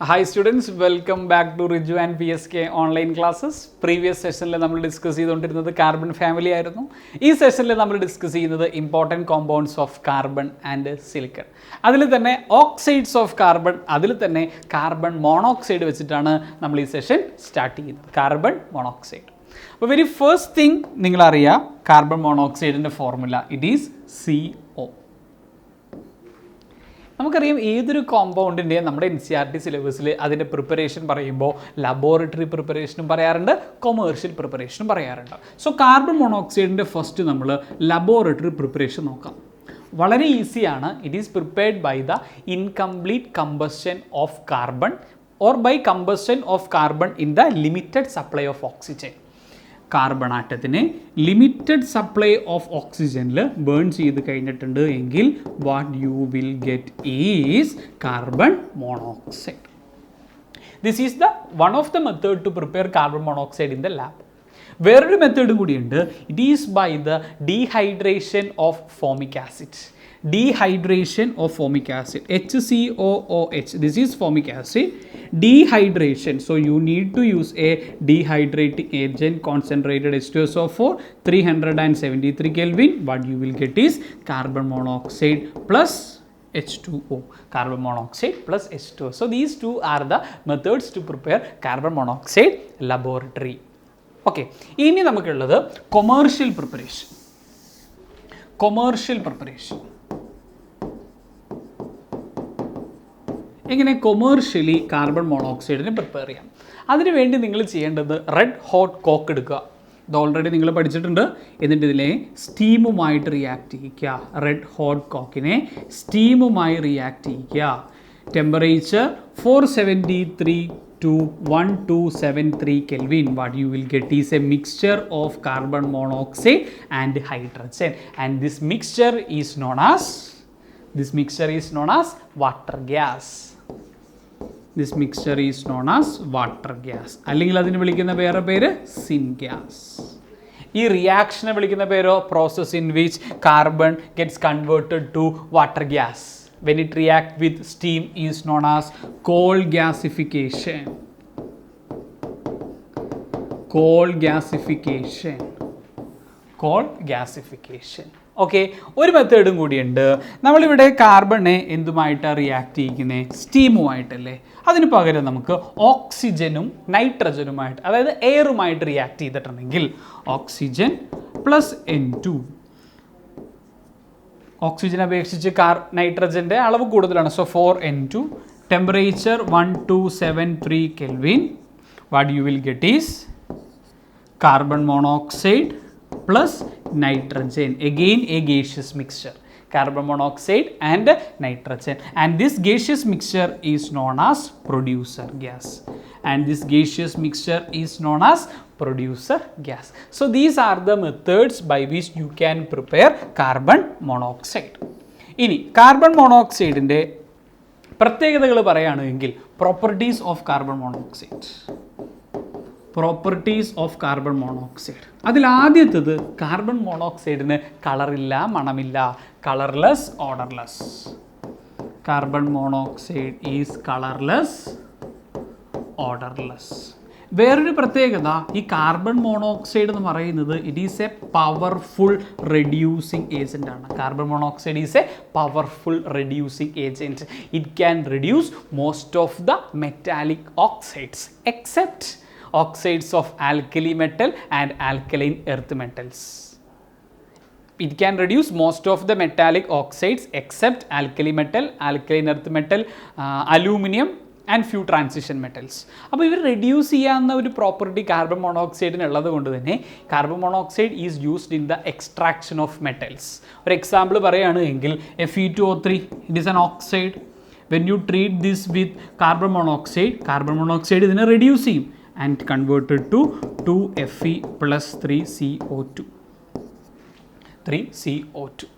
Hi students, welcome back to Riju and PSK online classes. Previous session നമ്മൾ discuss ചെയ്തുകൊണ്ടിരുന്നത് carbon family ആയിരുന്നു. ഈ സെഷനിൽ നമ്മൾ ഡിസ്കസ് ചെയ്യുന്നത് important compounds of carbon and silicon. അതിൽ തന്നെ ഓക്സൈഡ്സ് ഓഫ് കാർബൺ, അതിൽ തന്നെ കാർബൺ മോണോക്സൈഡ് വെച്ചിട്ടാണ് നമ്മൾ ഈ സെഷൻ സ്റ്റാർട്ട് ചെയ്യുന്നത്. Carbon monoxide. അപ്പോൾ വെരി ഫസ്റ്റ് തിങ് നിങ്ങളറിയാം കാർബൺ മോണോക്സൈഡിൻ്റെ ഫോർമുല ഇറ്റ് ഈസ് CO. നമുക്കറിയാം ഏതൊരു കോമ്പൗണ്ടിൻ്റെയും നമ്മുടെ NCERT സിലബസിൽ അതിൻ്റെ പ്രിപ്പറേഷൻ പറയുമ്പോൾ ലബോറട്ടറി പ്രിപ്പറേഷനും പറയാറുണ്ട്, കൊമേഴ്ഷ്യൽ പ്രിപ്പറേഷനും പറയാറുണ്ട്. സോ കാർബൺ മോണോക്സൈഡിൻ്റെ ഫസ്റ്റ് നമ്മൾ ലബോറട്ടറി പ്രിപ്പറേഷൻ നോക്കാം. വളരെ ഈസിയാണ്. It is prepared by the incomplete combustion of carbon or by combustion of carbon in the limited supply of oxygen. Carbon ആറ്റത്തിനെ ലിമിറ്റഡ് സപ്ലൈ ഓഫ് ഓക്സിജനിൽ ബേൺ ചെയ്ത് കഴിഞ്ഞിട്ടുണ്ട് എങ്കിൽ what you will get is carbon monoxide. This is the one of the method to prepare carbon monoxide in the lab. വേറൊരു method കൂടിയുണ്ട്. It is by the dehydration of formic acid. Dehydration of formic acid, HCOOH, this is formic acid. Dehydration, so you need to use a dehydrating agent, concentrated H2SO4 373 Kelvin. What you will get is carbon monoxide plus H2O, carbon monoxide plus H2O. So these two are the methods to prepare carbon monoxide laboratory. Okay, ഇനി നമുക്കുള്ളത് commercial preparation. Commercial preparation എങ്ങനെ commercially carbon മോണോക്സൈഡിനെ prepare ചെയ്യാം? അതിനുവേണ്ടി നിങ്ങൾ ചെയ്യേണ്ടത് red hot coke എടുക്കുക. ഇത് already നിങ്ങൾ പഠിച്ചിട്ടുണ്ട്. എന്നിട്ട് ഇതിനെ സ്റ്റീമുമായിട്ട് റിയാക്ട് ചെയ്യിക്കുക. റെഡ് ഹോട്ട് കോക്കിനെ സ്റ്റീമുമായി റിയാക്ട് ചെയ്യിക്കുക. Temperature 473 to 1273 Kelvin. What you will get is a mixture of carbon monoxide and hydrogen, and this mixture is known as water gas. This mixture is known as water gas. അല്ലെങ്കിൽ അതിനെ വിളിക്കുന്ന വേറെ പേര് syn gas. ഈ റിയാക്ഷനെ വിളിക്കുന്ന പേരോ process in which carbon gets converted to water gas. When it react with steam is known as cold gasification. Cold gasification. Cold gasification. Okay, ഒരു മെത്തേഡും കൂടിയുണ്ട്. നമ്മളിവിടെ കാർബണെ എന്തുമായിട്ടാണ് റിയാക്ട് ചെയ്യിക്കുന്നത്? സ്റ്റീമുമായിട്ടല്ലേ. അതിന് പകരം നമുക്ക് ഓക്സിജനും നൈട്രജനുമായിട്ട്, അതായത് എയറുമായിട്ട് റിയാക്ട് ചെയ്തിട്ടുണ്ടെങ്കിൽ ഓക്സിജൻ പ്ലസ് N2. ഓക്സിജൻ അപേക്ഷിച്ച് നൈട്രജൻ്റെ അളവ് കൂടുതലാണ്. So 4N2. Temperature 1273 Kelvin. What you will get is carbon monoxide plus nitrogen, again a gaseous mixture, carbon monoxide and nitrogen, and this gaseous mixture is known as producer gas, and this gaseous mixture is known as producer gas. So these are the methods by which you can prepare carbon monoxide. ഇനി carbon മോണോക്സൈഡിൻ്റെ പ്രത്യേകതകൾ പറയുകയാണെങ്കിൽ properties of carbon monoxide. Properties of carbon monoxide. അതിൽ ആദ്യത്തേത് carbon മോണോക്സൈഡിന് കളറില്ല, മണമില്ല. Colourless, odourless. Carbon monoxide is colourless, odourless. വേറൊരു പ്രത്യേകത, ഈ കാർബൺ മോണോക്സൈഡ് എന്ന് പറയുന്നത് it is a powerful reducing agent ആണ്. Carbon monoxide is a powerful reducing agent. It can reduce most of the metallic oxides except oxides of alkali metal and alkaline earth metals. It can reduce most of the metallic oxides except alkali metal, alkaline earth metal, aluminum and few transition metals. അപ്പോൾ ഇവർ reduce ചെയ്യാവുന്ന ഒരു property carbon മോണോക്സൈഡിന് ഉള്ളത് കൊണ്ട് തന്നെ carbon monoxide is used in the extraction of metals. ഒരു example പറയുകയാണെങ്കിൽ Fe2O3, it is an oxide. When you treat this with carbon monoxide ഇതിനെ റെഡ്യൂസ് ചെയ്യും and converted to 2Fe plus 3CO2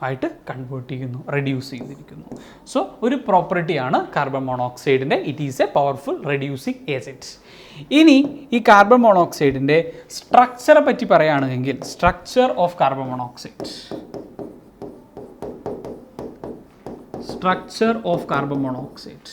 ആയിട്ട് convert ചെയ്യുന്നു, reduce ചെയ്തിരിക്കുന്നു. So ഒരു പ്രോപ്പർട്ടിയാണ് carbon മോണോക്സൈഡിൻ്റെ. It is a powerful reducing agent. ഇനി ഈ കാർബൺ മോണോക്സൈഡിൻ്റെ സ്ട്രക്ചറെ പറ്റി പറയുകയാണെങ്കിൽ structure of carbon monoxide. Structure of carbon monoxide.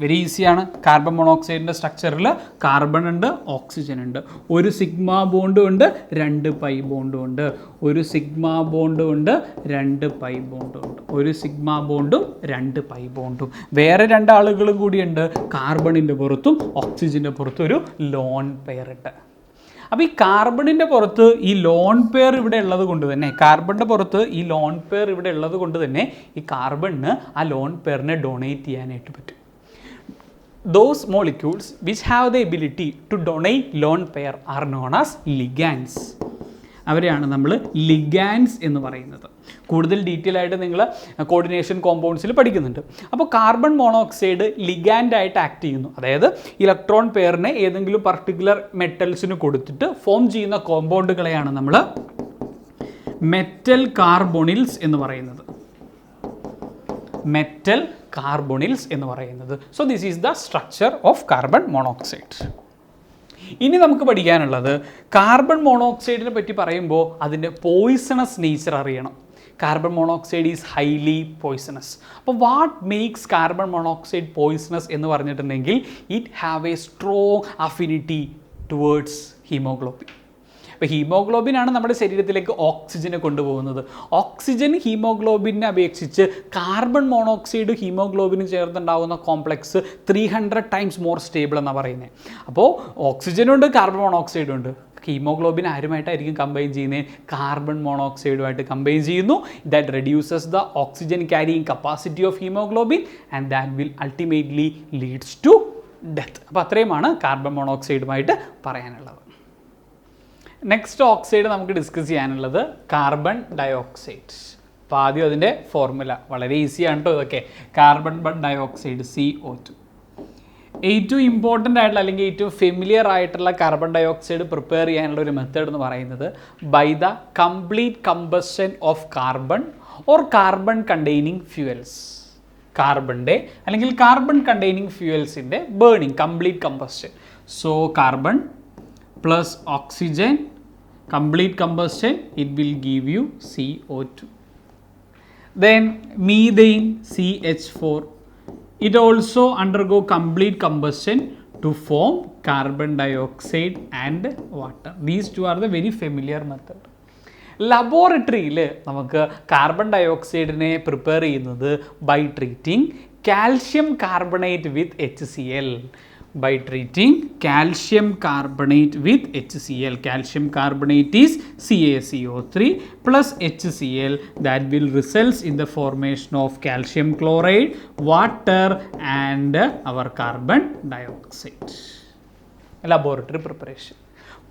Very ഈസിയാണ്. കാർബൺ മോണോക്സൈഡിൻ്റെ സ്ട്രക്ചറിൽ കാർബൺ ഉണ്ട്, ഓക്സിജൻ ഉണ്ട്. ഒരു സിഗ്മ ബോണ്ടും ഉണ്ട്, 2 പൈ ബോണ്ടും ഉണ്ട്. ഒരു സിഗ്മ ബോണ്ടും ഉണ്ട്, 2 പൈ ബോണ്ടും ഉണ്ട്. ഒരു സിഗ്മ ബോണ്ടും 2 പൈ ബോണ്ടും. വേറെ 2 ആളുകളും കൂടിയുണ്ട്. കാർബണിൻ്റെ പുറത്തും ഓക്സിജൻ്റെ പുറത്തും ഒരു ലോൺ പെയർ ഉണ്ട്. അപ്പോൾ ഈ കാർബണിൻ്റെ പുറത്ത് ഈ ലോൺ പെയർ ഇവിടെ ഉള്ളത് കൊണ്ട് തന്നെ, കാർബണിൻ്റെ പുറത്ത് ഈ ലോൺ പെയർ ഇവിടെ ഉള്ളത് കൊണ്ട് തന്നെ ഈ കാർബണിന് ആ ലോൺ പെയറിനെ ഡൊണേറ്റ് ചെയ്യാനായിട്ട് പറ്റും. Those molecules which have the ability to donate lone pair are known as ligands. അവരെയാണ് നമ്മൾ ലിഗാൻഡ്സ് എന്ന് പറയുന്നത്. കൂടുതൽ ഡീറ്റെയിൽ ആയിട്ട് നിങ്ങൾ കോർഡിനേഷൻ കോമ്പൗണ്ട്സിൽ പഠിക്കുന്നുണ്ട്. അപ്പോൾ കാർബൺ മോണോക്സൈഡ് ലിഗാൻഡായിട്ട് ആക്ട് ചെയ്യുന്നു. അതായത് ഇലക്ട്രോൺ പെയറിനെ ഏതെങ്കിലും പർട്ടിക്കുലർ മെറ്റൽസിന് കൊടുത്തിട്ട് ഫോം ചെയ്യുന്ന കോമ്പൗണ്ടുകളെയാണ് നമ്മൾ മെറ്റൽ കാർബോണിൽസ് എന്ന് പറയുന്നത്. മെറ്റൽ കാർബോണിൽസ് എന്ന് പറയുന്നത്. So this is the structure of carbon monoxide. ഇനി നമുക്ക് പഠിക്കാനുള്ളത് കാർബൺ മോണോക്സൈഡിനെ പറ്റി പറയുമ്പോൾ അതിൻ്റെ പോയിസണസ് നേച്ചർ അറിയണം. Carbon monoxide is highly poisonous. അപ്പോൾ what makes carbon monoxide poisonous എന്ന് പറഞ്ഞിട്ടുണ്ടെങ്കിൽ it have a strong affinity towards haemoglobin. അപ്പോൾ ഹീമോഗ്ലോബിനാണ് നമ്മുടെ ശരീരത്തിലേക്ക് ഓക്സിജനെ കൊണ്ടുപോകുന്നത്. ഓക്സിജൻ ഹീമോഗ്ലോബിനെ അപേക്ഷിച്ച് കാർബൺ മോണോക്സൈഡ് ഹീമോഗ്ലോബിന് ചേർന്നുണ്ടാകുന്ന കോംപ്ലക്സ് 300 ടൈംസ് മോർ സ്റ്റേബിൾ എന്നാണ് പറയുന്നത്. അപ്പോൾ ഓക്സിജനുണ്ട്, കാർബൺ മോണോക്സൈഡും ഉണ്ട്. ഹീമോഗ്ലോബിൻ ആരുമായിട്ടായിരിക്കും കമ്പൈൻ ചെയ്യുന്നത്? കാർബൺ മോണോക്സൈഡുമായിട്ട് കമ്പൈൻ ചെയ്യുന്നു. That reduces the oxygen carrying capacity of haemoglobin and that will ultimately leads to death. അപ്പോൾ അത്രയുമാണ് കാർബൺ മോണോക്സൈഡുമായിട്ട് പറയാനുള്ളത്. നെക്സ്റ്റ് ഓക്സൈഡ് നമുക്ക് ഡിസ്കസ് ചെയ്യാനുള്ളത് കാർബൺ ഡയോക്സൈഡ്. അപ്പോൾ ആദ്യം അതിൻ്റെ ഫോർമുല വളരെ ഈസിയാണ് കേട്ടോ. ഇതൊക്കെ കാർബൺ ഡയോക്സൈഡ് CO2. ഏറ്റവും ഇമ്പോർട്ടൻ്റ് ആയിട്ടുള്ള അല്ലെങ്കിൽ ഏറ്റവും ഫെമിലിയർ ആയിട്ടുള്ള കാർബൺ ഡയോക്സൈഡ് പ്രിപ്പയർ ചെയ്യാനുള്ള ഒരു മെത്തേഡ് എന്ന് പറയുന്നത് by the complete combustion of carbon or carbon containing fuels. കാർബണിൻ്റെ അല്ലെങ്കിൽ കാർബൺ കണ്ടെയ്നിങ് ഫ്യൂവൽസിൻ്റെ burning, complete combustion. So carbon plus oxygen, complete combustion, it will give you CO2. Then methane CH4, it also undergo complete combustion to form carbon dioxide and water. These two are the very familiar method. ലബോറട്ടറിയിൽ നമുക്ക് carbon ഡയോക്സൈഡിനെ prepare ചെയ്യുന്നത് by treating calcium carbonate with HCl. By treating calcium carbonate with HCl. Calcium carbonate is CaCO3 plus HCl. That will result in the formation of calcium chloride, water and our carbon dioxide. Laboratory preparation.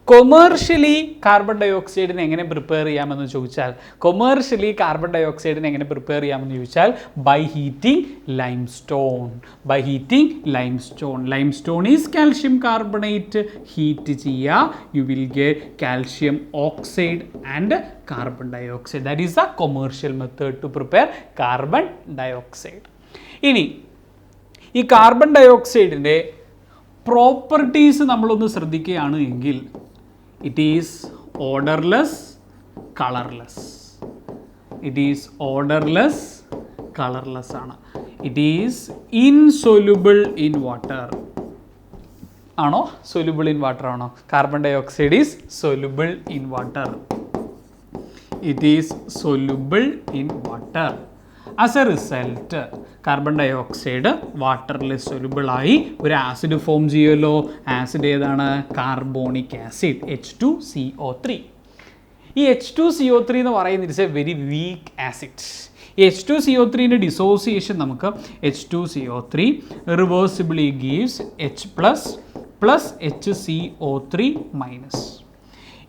കൊമേഴ്ഷ്യലി carbon ഡയോക്സൈഡിനെ എങ്ങനെ prepare ചെയ്യാമെന്ന് ചോദിച്ചാൽ by heating limestone. Limestone is calcium carbonate. Heat ചെയ്യുക, you will get calcium oxide and carbon dioxide. That is the commercial method to prepare carbon dioxide. ഇനി ഈ carbon ഡയോക്സൈഡിൻ്റെ properties നമ്മളൊന്ന് ശ്രദ്ധിക്കുകയാണ് എങ്കിൽ it is odorless, colorless. It is odorless, colorless ആണ്. It is insoluble in water. ആണോ? soluble in water ആണോ? Carbon dioxide is soluble in water. It is soluble in water. As a result, carbon dioxide വാട്ടറിൽ soluble ആയി ഒരു acid form ചെയ്യുമല്ലോ. Acid ഏതാണ്? Carbonic acid H2CO3. ഈ H2CO3 എന്ന് പറയുന്നത് it's a very weak acid. ഈ H2CO3ൻ്റെ ഡിസോസിയേഷൻ നമുക്ക് H2CO3 reversibly gives H+ plus HCO3 minus.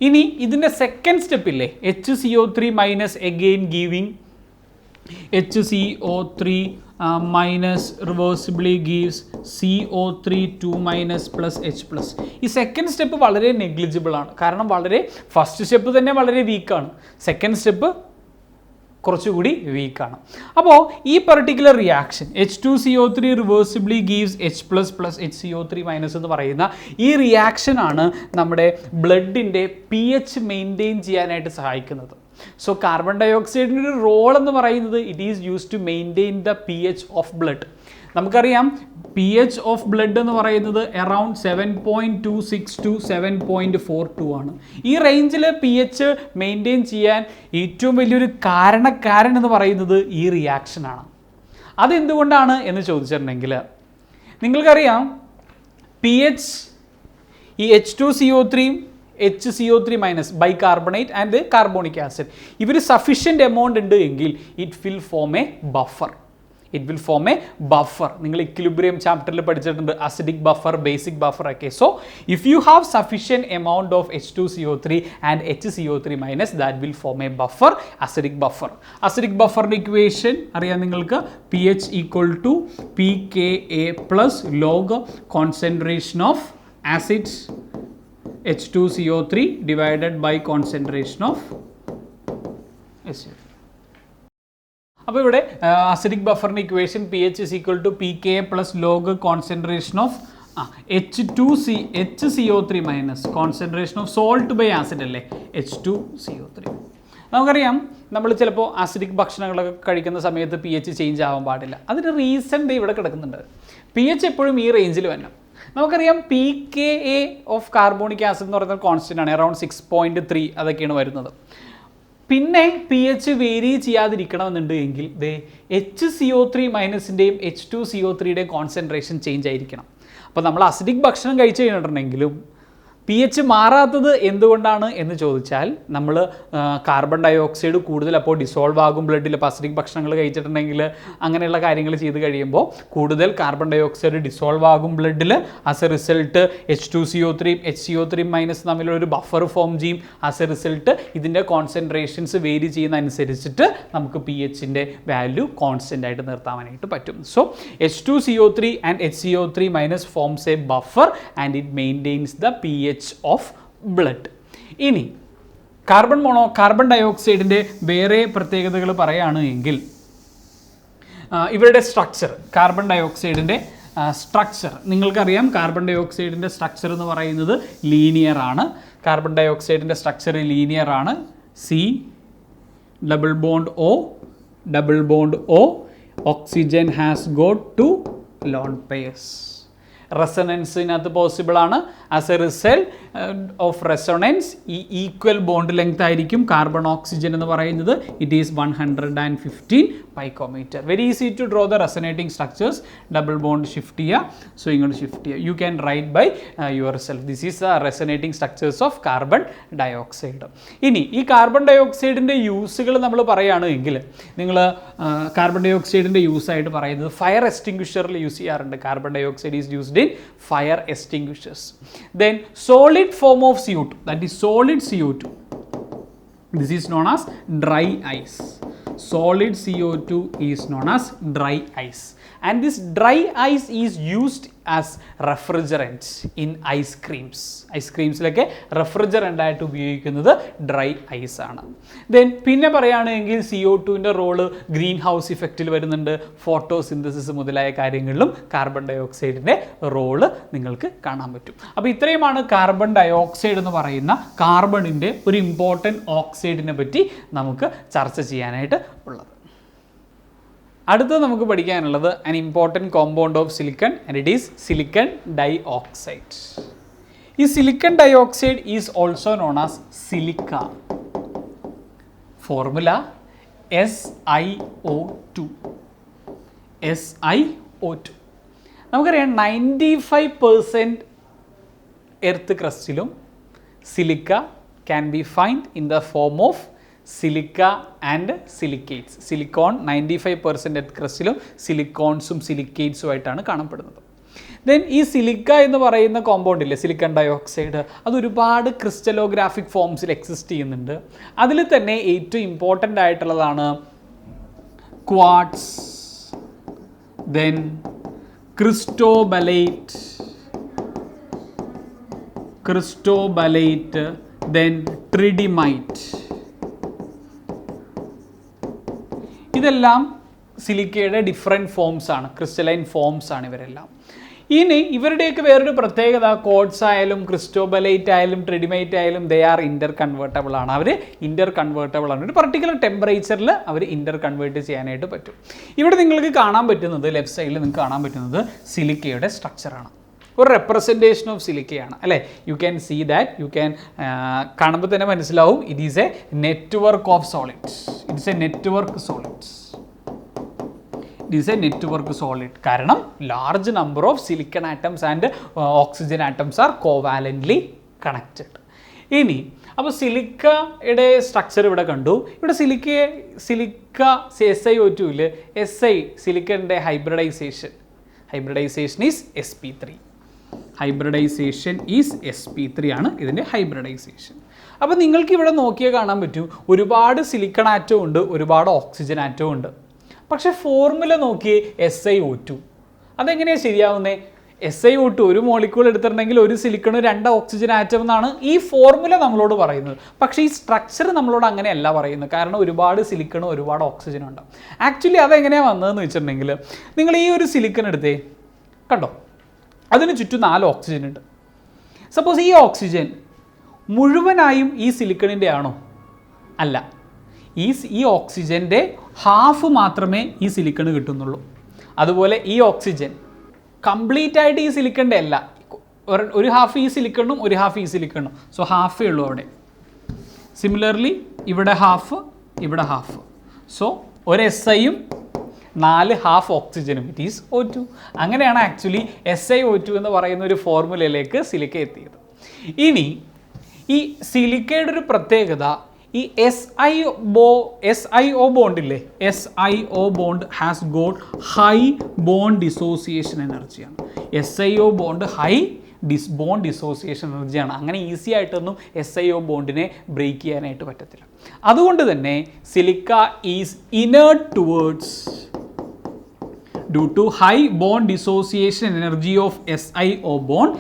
ഇനി ഇതിൻ്റെ സെക്കൻഡ് സ്റ്റെപ്പില്ലേ, HCO3 minus again giving HCO3 minus reversibly gives CO3 2 minus plus H plus. ഈ സെക്കൻഡ് സ്റ്റെപ്പ് വളരെ നെഗ്ലിജിബിൾ ആണ്. കാരണം ഫസ്റ്റ് സ്റ്റെപ്പ് തന്നെ വളരെ വീക്കാണ്, സെക്കൻഡ് സ്റ്റെപ്പ് കുറച്ചുകൂടി വീക്കാണ്. അപ്പോൾ ഈ particular reaction H2CO3 reversibly gives H+ plus HCO3 minus എന്ന് പറയുന്ന ഈ റിയാക്ഷനാണ് നമ്മുടെ ബ്ലഡിൻ്റെ pH മെയിൻറ്റെയിൻ ചെയ്യാനായിട്ട് സഹായിക്കുന്നത്. സോ കാർബൺ ഡയോക്സൈഡിൻ്റെ ഒരു റോൾ എന്ന് പറയുന്നത് it is use to maintain the pH of blood. നമുക്കറിയാം പി എച്ച് ഓഫ് ബ്ലഡ് എന്ന് പറയുന്നത് അറൗണ്ട് 7.26 to 7.42 ആണ്. ഈ റേഞ്ചിൽ പി എച്ച് മെയിൻറ്റെയിൻ ചെയ്യാൻ ഏറ്റവും വലിയൊരു കാരണക്കാരൻ എന്ന് പറയുന്നത് ഈ റിയാക്ഷനാണ്. അതെന്തുകൊണ്ടാണ് എന്ന് ചോദിച്ചിട്ടുണ്ടെങ്കിൽ നിങ്ങൾക്കറിയാം പി എച്ച് ഈ H2CO3 HCO3 minus bicarbonate and carbonic acid ഇവർ സഫീഷ്യൻ്റ് എമൗണ്ട് ഉണ്ട് എങ്കിൽ it will form a buffer. നിങ്ങൾ ഇക്വിലിബ്രിയം ചാപ്റ്ററിൽ പഠിച്ചിട്ടുണ്ട് അസിഡിക് ബഫർ, ബേസിക് ബഫർ ഒക്കെ. So if you have sufficient amount of H2CO3 and HCO3 minus that will form a buffer, acidic buffer. Acidic ബഫറിൻ്റെ equation അറിയാം നിങ്ങൾക്ക്, P H equal to PKa plus log concentration of acids H2CO3 divided by concentration of HCO. അപ്പോൾ ഇവിടെ acidic ബഫറിൻ്റെ equation P H is equal to PKa plus log concentration of HCO3 minus concentration of salt by acid അല്ലേ H2CO3. നമുക്കറിയാം നമ്മൾ ചിലപ്പോൾ acidic ഭക്ഷണങ്ങളൊക്കെ കഴിക്കുന്ന സമയത്ത് പി എച്ച് ചേഞ്ച് ആവാൻ പാടില്ല. അതിന് റീസൺ ഇവിടെ കിടക്കുന്നുണ്ട്. പി എച്ച് എപ്പോഴും ഈ റേഞ്ചിൽ വരണം. നമുക്കറിയാം PKa ഓഫ് കാർബോണിക് ആസിഡ് എന്ന് പറയുന്നത് കോൺസ്റ്റൻ്റ് ആണ്, അറൗണ്ട് 6.3 അതൊക്കെയാണ് വരുന്നത്. പിന്നെ പി എച്ച് വേരി ചെയ്യാതിരിക്കണമെന്നുണ്ട് എങ്കിൽ HCO3 മൈനസിൻ്റെയും H2CO3യുടെയും കോൺസെൻട്രേഷൻ ചേഞ്ച് ആയിരിക്കണം. അപ്പോൾ നമ്മൾ അസിഡിക് ഭക്ഷണം കഴിച്ചു കഴിഞ്ഞിട്ടുണ്ടെങ്കിലും പി എച്ച് മാറാത്തത് എന്തുകൊണ്ടാണ് എന്ന് ചോദിച്ചാൽ നമ്മൾ കാർബൺ ഡൈ ഓക്സൈഡ് കൂടുതൽ അപ്പോൾ ഡിസോൾവ് ആകും ബ്ലഡിൽ. അപ്പോൾ അസിഡിക് ഭക്ഷണങ്ങൾ കഴിച്ചിട്ടുണ്ടെങ്കിൽ അങ്ങനെയുള്ള കാര്യങ്ങൾ ചെയ്ത് കഴിയുമ്പോൾ കൂടുതൽ കാർബൺ ഡൈ ഓക്സൈഡ് ഡിസോൾവ് ആകും ബ്ലഡിൽ. As a result H2CO3 HCO3 minus തമ്മിലൊരു ബഫർ ഫോം ചെയ്യും. ആസ് എ റിസൾട്ട് ഇതിൻ്റെ കോൺസെൻട്രേഷൻസ് വേരി ചെയ്യുന്ന അനുസരിച്ചിട്ട് നമുക്ക് പി എച്ചിൻ്റെ വാല്യൂ കോൺസ്റ്റൻ്റ് ആയിട്ട് നിർത്താനായിട്ട് പറ്റും. So H2CO3 and HCO3 minus forms a buffer and it maintains the P H of blood. ഇനി കാർബൺ ഡൈ ഓക്സൈഡിൻ്റെ വേറെ പ്രത്യേകതകൾ പറയുകയാണ് എങ്കിൽ ഇവരുടെ സ്ട്രക്ചർ, കാർബൺ ഡൈ ഓക്സൈഡിൻ്റെ സ്ട്രക്ചർ നിങ്ങൾക്കറിയാം. കാർബൺ ഡൈ ഓക്സൈഡിൻ്റെ സ്ട്രക്ചർ എന്ന് പറയുന്നത് ലീനിയർ ആണ്. കാർബൺ ഡൈ ഓക്സൈഡിൻ്റെ സ്ട്രക്ചർ ലീനിയർ ആണ്. C double bond O oxygen has got 2 lone pairs. റെസൊണൻസിനകത്ത് പോസിബിൾ ആണ്. As a result of resonance ഈ ഈക്വൽ ബോണ്ട് ലെങ്ത് ആയിരിക്കും കാർബൺ ഓക്സിജൻ എന്ന് പറയുന്നത്. It is 115 picometre. Very easy to draw the resonating structures. Double bond shift ചെയ്യുക, so ഇങ്ങോട്ട് shift ചെയ്യുക. You can write by yourself. This is the resonating structures of carbon dioxide. ഇനി ഈ carbon ഡൈ ഓക്സൈഡിൻ്റെ യൂസുകൾ നമ്മൾ പറയുകയാണെങ്കിൽ നിങ്ങൾ carbon ഡൈ ഓക്സൈഡിൻ്റെ യൂസ് ആയിട്ട് പറയുന്നത് ഫയർ എക്സ്റ്റിങ്ക്വിഷറിൽ യൂസ് ചെയ്യാറുണ്ട്. Carbon dioxide is used in fire extinguishers. Then solid form of CO2, that is solid CO2, this is known as dry ice. Solid CO2 is known as dry ice, and this dry ice is used as refrigerant in ice creams. Ice creamസിലൊക്കെ refrigerant ആയിട്ട് ഉപയോഗിക്കുന്നത് dry ice ആണ്. Then പിന്നെ പറയുകയാണെങ്കിൽ CO2ൻ്റെ role green house ഇഫക്റ്റിൽ വരുന്നുണ്ട്. Photosynthesis മുതലായ കാര്യങ്ങളിലും കാർബൺ ഡൈ ഓക്സൈഡിൻ്റെ റോള് നിങ്ങൾക്ക് കാണാൻ പറ്റും. അപ്പോൾ ഇത്രയുമാണ് കാർബൺ ഡൈ ഓക്സൈഡ് എന്ന് പറയുന്ന കാർബണിൻ്റെ ഒരു ഇമ്പോർട്ടൻറ്റ് ഓക്സൈഡിനെ പറ്റി നമുക്ക് ചർച്ച ചെയ്യാനായിട്ട് ഉള്ളത്. അടുത്തത് നമുക്ക് പഠിക്കാനുള്ളത് an important compound of silicon and it is silicon dioxide. ഈ silicon dioxide is also known as silica. Formula SiO2. നമുക്കറിയാം 95% എർത്ത് ക്രസ്റ്റിലും silica can be find in the form of silica and silicates. Silicon 95% earth ക്രസ്റ്റിലും സിലിക്കോൺസും സിലിക്കേറ്റ്സുമായിട്ടാണ് കാണപ്പെടുന്നത്. Then ഈ silica എന്ന് പറയുന്ന കോമ്പൗണ്ട് ഇല്ലേ, സിലിക്കൺ ഡയോക്സൈഡ്, അത് ഒരുപാട് ക്രിസ്റ്റലോഗ്രാഫിക് ഫോംസിൽ എക്സിസ്റ്റ് ചെയ്യുന്നുണ്ട്. അതിൽ തന്നെ ഏറ്റവും ഇമ്പോർട്ടൻ്റ് ആയിട്ടുള്ളതാണ് ക്വാർട്സ്, ദെൻ ക്രിസ്റ്റോബലൈറ്റ്, ദെൻ ട്രിഡിമൈറ്റ്. ഇതെല്ലാം സിലിക്കയുടെ ഡിഫറെൻറ്റ് ഫോംസ് ആണ്, ക്രിസ്റ്റലൈൻ ഫോംസ് ആണ് ഇവരെല്ലാം. ഇനി ഇവരുടെയൊക്കെ വേറൊരു പ്രത്യേകത, കോഡ്സ് ആയാലും ക്രിസ്റ്റോബലൈറ്റ് ആയാലും ട്രെഡിമൈറ്റ് ആയാലും ദേ ആർ ഇൻ്റർ കൺവേർട്ടബിൾ ആണ്. അവർ ഇൻ്റർ കൺവേർട്ടബിൾ ആണ്. ഒരു പർട്ടിക്കുലർ ടെമ്പറേച്ചറിൽ അവർ ഇൻ്റർ കൺവേർട്ട് ചെയ്യാനായിട്ട് പറ്റും. ഇവിടെ നിങ്ങൾക്ക് കാണാൻ പറ്റുന്നത്, ലെഫ്റ്റ് സൈഡിൽ നിങ്ങൾക്ക് കാണാൻ പറ്റുന്നത് സിലിക്കയുടെ സ്ട്രക്ചറാണ്. ഒരു റെപ്രസെൻറ്റേഷൻ ഓഫ് സിലിക്കയാണ് അല്ലേ. You can see that, you can കാണുമ്പോൾ തന്നെ മനസ്സിലാവും it is a network of solids. It's a network solids. It is a network solid. കാരണം large number of silicon atoms and oxygen atoms are covalently connected. ഇനി അപ്പോൾ സിലിക്കയുടെ structure ഇവിടെ കണ്ടു. ഇവിടെ സിലിക്ക SiO2 സിലിക്കൻ്റെ hybridisation is sp3. Hybridisation is sp3 ആണ് ഇതിൻ്റെ ഹൈബ്രിഡൈസേഷൻ. അപ്പോൾ നിങ്ങൾക്ക് ഇവിടെ നോക്കിയാൽ കാണാൻ പറ്റും ഒരുപാട് സിലിക്കൺ ആറ്റവും ഉണ്ട്, ഒരുപാട് ഓക്സിജൻ ആറ്റവും ഉണ്ട്. പക്ഷേ ഫോർമുല നോക്കിയേ SiO2. അതെങ്ങനെയാണ് ശരിയാവുന്നത്? SiO2 ഒരു മോളിക്യൂൾ എടുത്തിട്ടുണ്ടെങ്കിൽ ഒരു സിലിക്കണും 2 ഓക്സിജൻ ആറ്റം എന്നാണ് ഈ ഫോർമുല നമ്മളോട് പറയുന്നത്. പക്ഷേ ഈ സ്ട്രക്ചർ നമ്മളോട് അങ്ങനെയല്ല പറയുന്നത്. കാരണം ഒരുപാട് സിലിക്കണും ഒരുപാട് ഓക്സിജനും ഉണ്ട്. ആക്ച്വലി അതെങ്ങനെയാണ് വന്നതെന്ന് വെച്ചിട്ടുണ്ടെങ്കിൽ, നിങ്ങൾ ഈ ഒരു സിലിക്കൺ എടുത്തേ, കണ്ടോ, അതിന് ചുറ്റും 4 ഓക്സിജൻ ഉണ്ട്. സപ്പോസ് ഈ ഓക്സിജൻ മുഴുവനായും ഈ സിലിക്കണിൻ്റെ ആണോ? അല്ല. ഈ ഓക്സിജൻ്റെ ഹാഫ് മാത്രമേ ഈ സിലിക്കണ് കിട്ടുന്നുള്ളൂ. അതുപോലെ ഈ ഓക്സിജൻ കംപ്ലീറ്റ് ആയിട്ട് ഈ സിലിക്കണിൻ്റെ അല്ല, ഒരു ഹാഫ് ഈ സിലിക്കണും ഒരു ഹാഫ് ഈ സിലിക്കണും. സോ ഹാഫേ ഉള്ളൂ അവിടെ. സിമിലർലി ഇവിടെ ഹാഫ്, ഇവിടെ ഹാഫ്. സോ ഒരു Siയും 4 ഹാഫ് ഓക്സിജനും, ഇറ്റ് ഈസ് O2. അങ്ങനെയാണ് ആക്ച്വലി SiO2 എന്ന് പറയുന്ന ഒരു ഫോർമുലയിലേക്ക് സിലിക്ക എത്തിയത്. ഇനി ഈ സിലിക്കയുടെ ഒരു പ്രത്യേകത, ഈ SiO ബോണ്ടില്ലേ, SiO bond has got high bond dissociation എനർജിയാണ്. SiO bond high bond dissociation എനർജിയാണ്. അങ്ങനെ ഈസി ആയിട്ടൊന്നും SiO ബോണ്ടിനെ ബ്രേക്ക് ചെയ്യാനായിട്ട് പറ്റത്തില്ല. അതുകൊണ്ട് തന്നെ silica is inert towards due to high bond dissociation energy of SiO bond,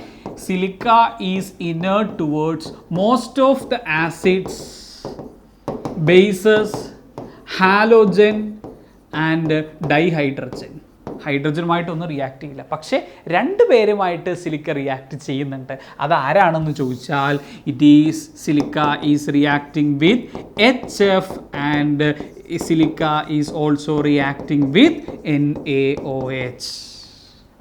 silica is inert towards most of the acids, bases, halogen and dihydrogen. ഹൈഡ്രജനുമായിട്ടൊന്നും react ചെയ്യില്ല. പക്ഷേ 2 പേരുമായിട്ട് സിലിക്ക റിയാക്ട് ചെയ്യുന്നുണ്ട്. അതാരാണെന്ന് ചോദിച്ചാൽ, silica is reacting with HF and silica is also reacting with NaOH.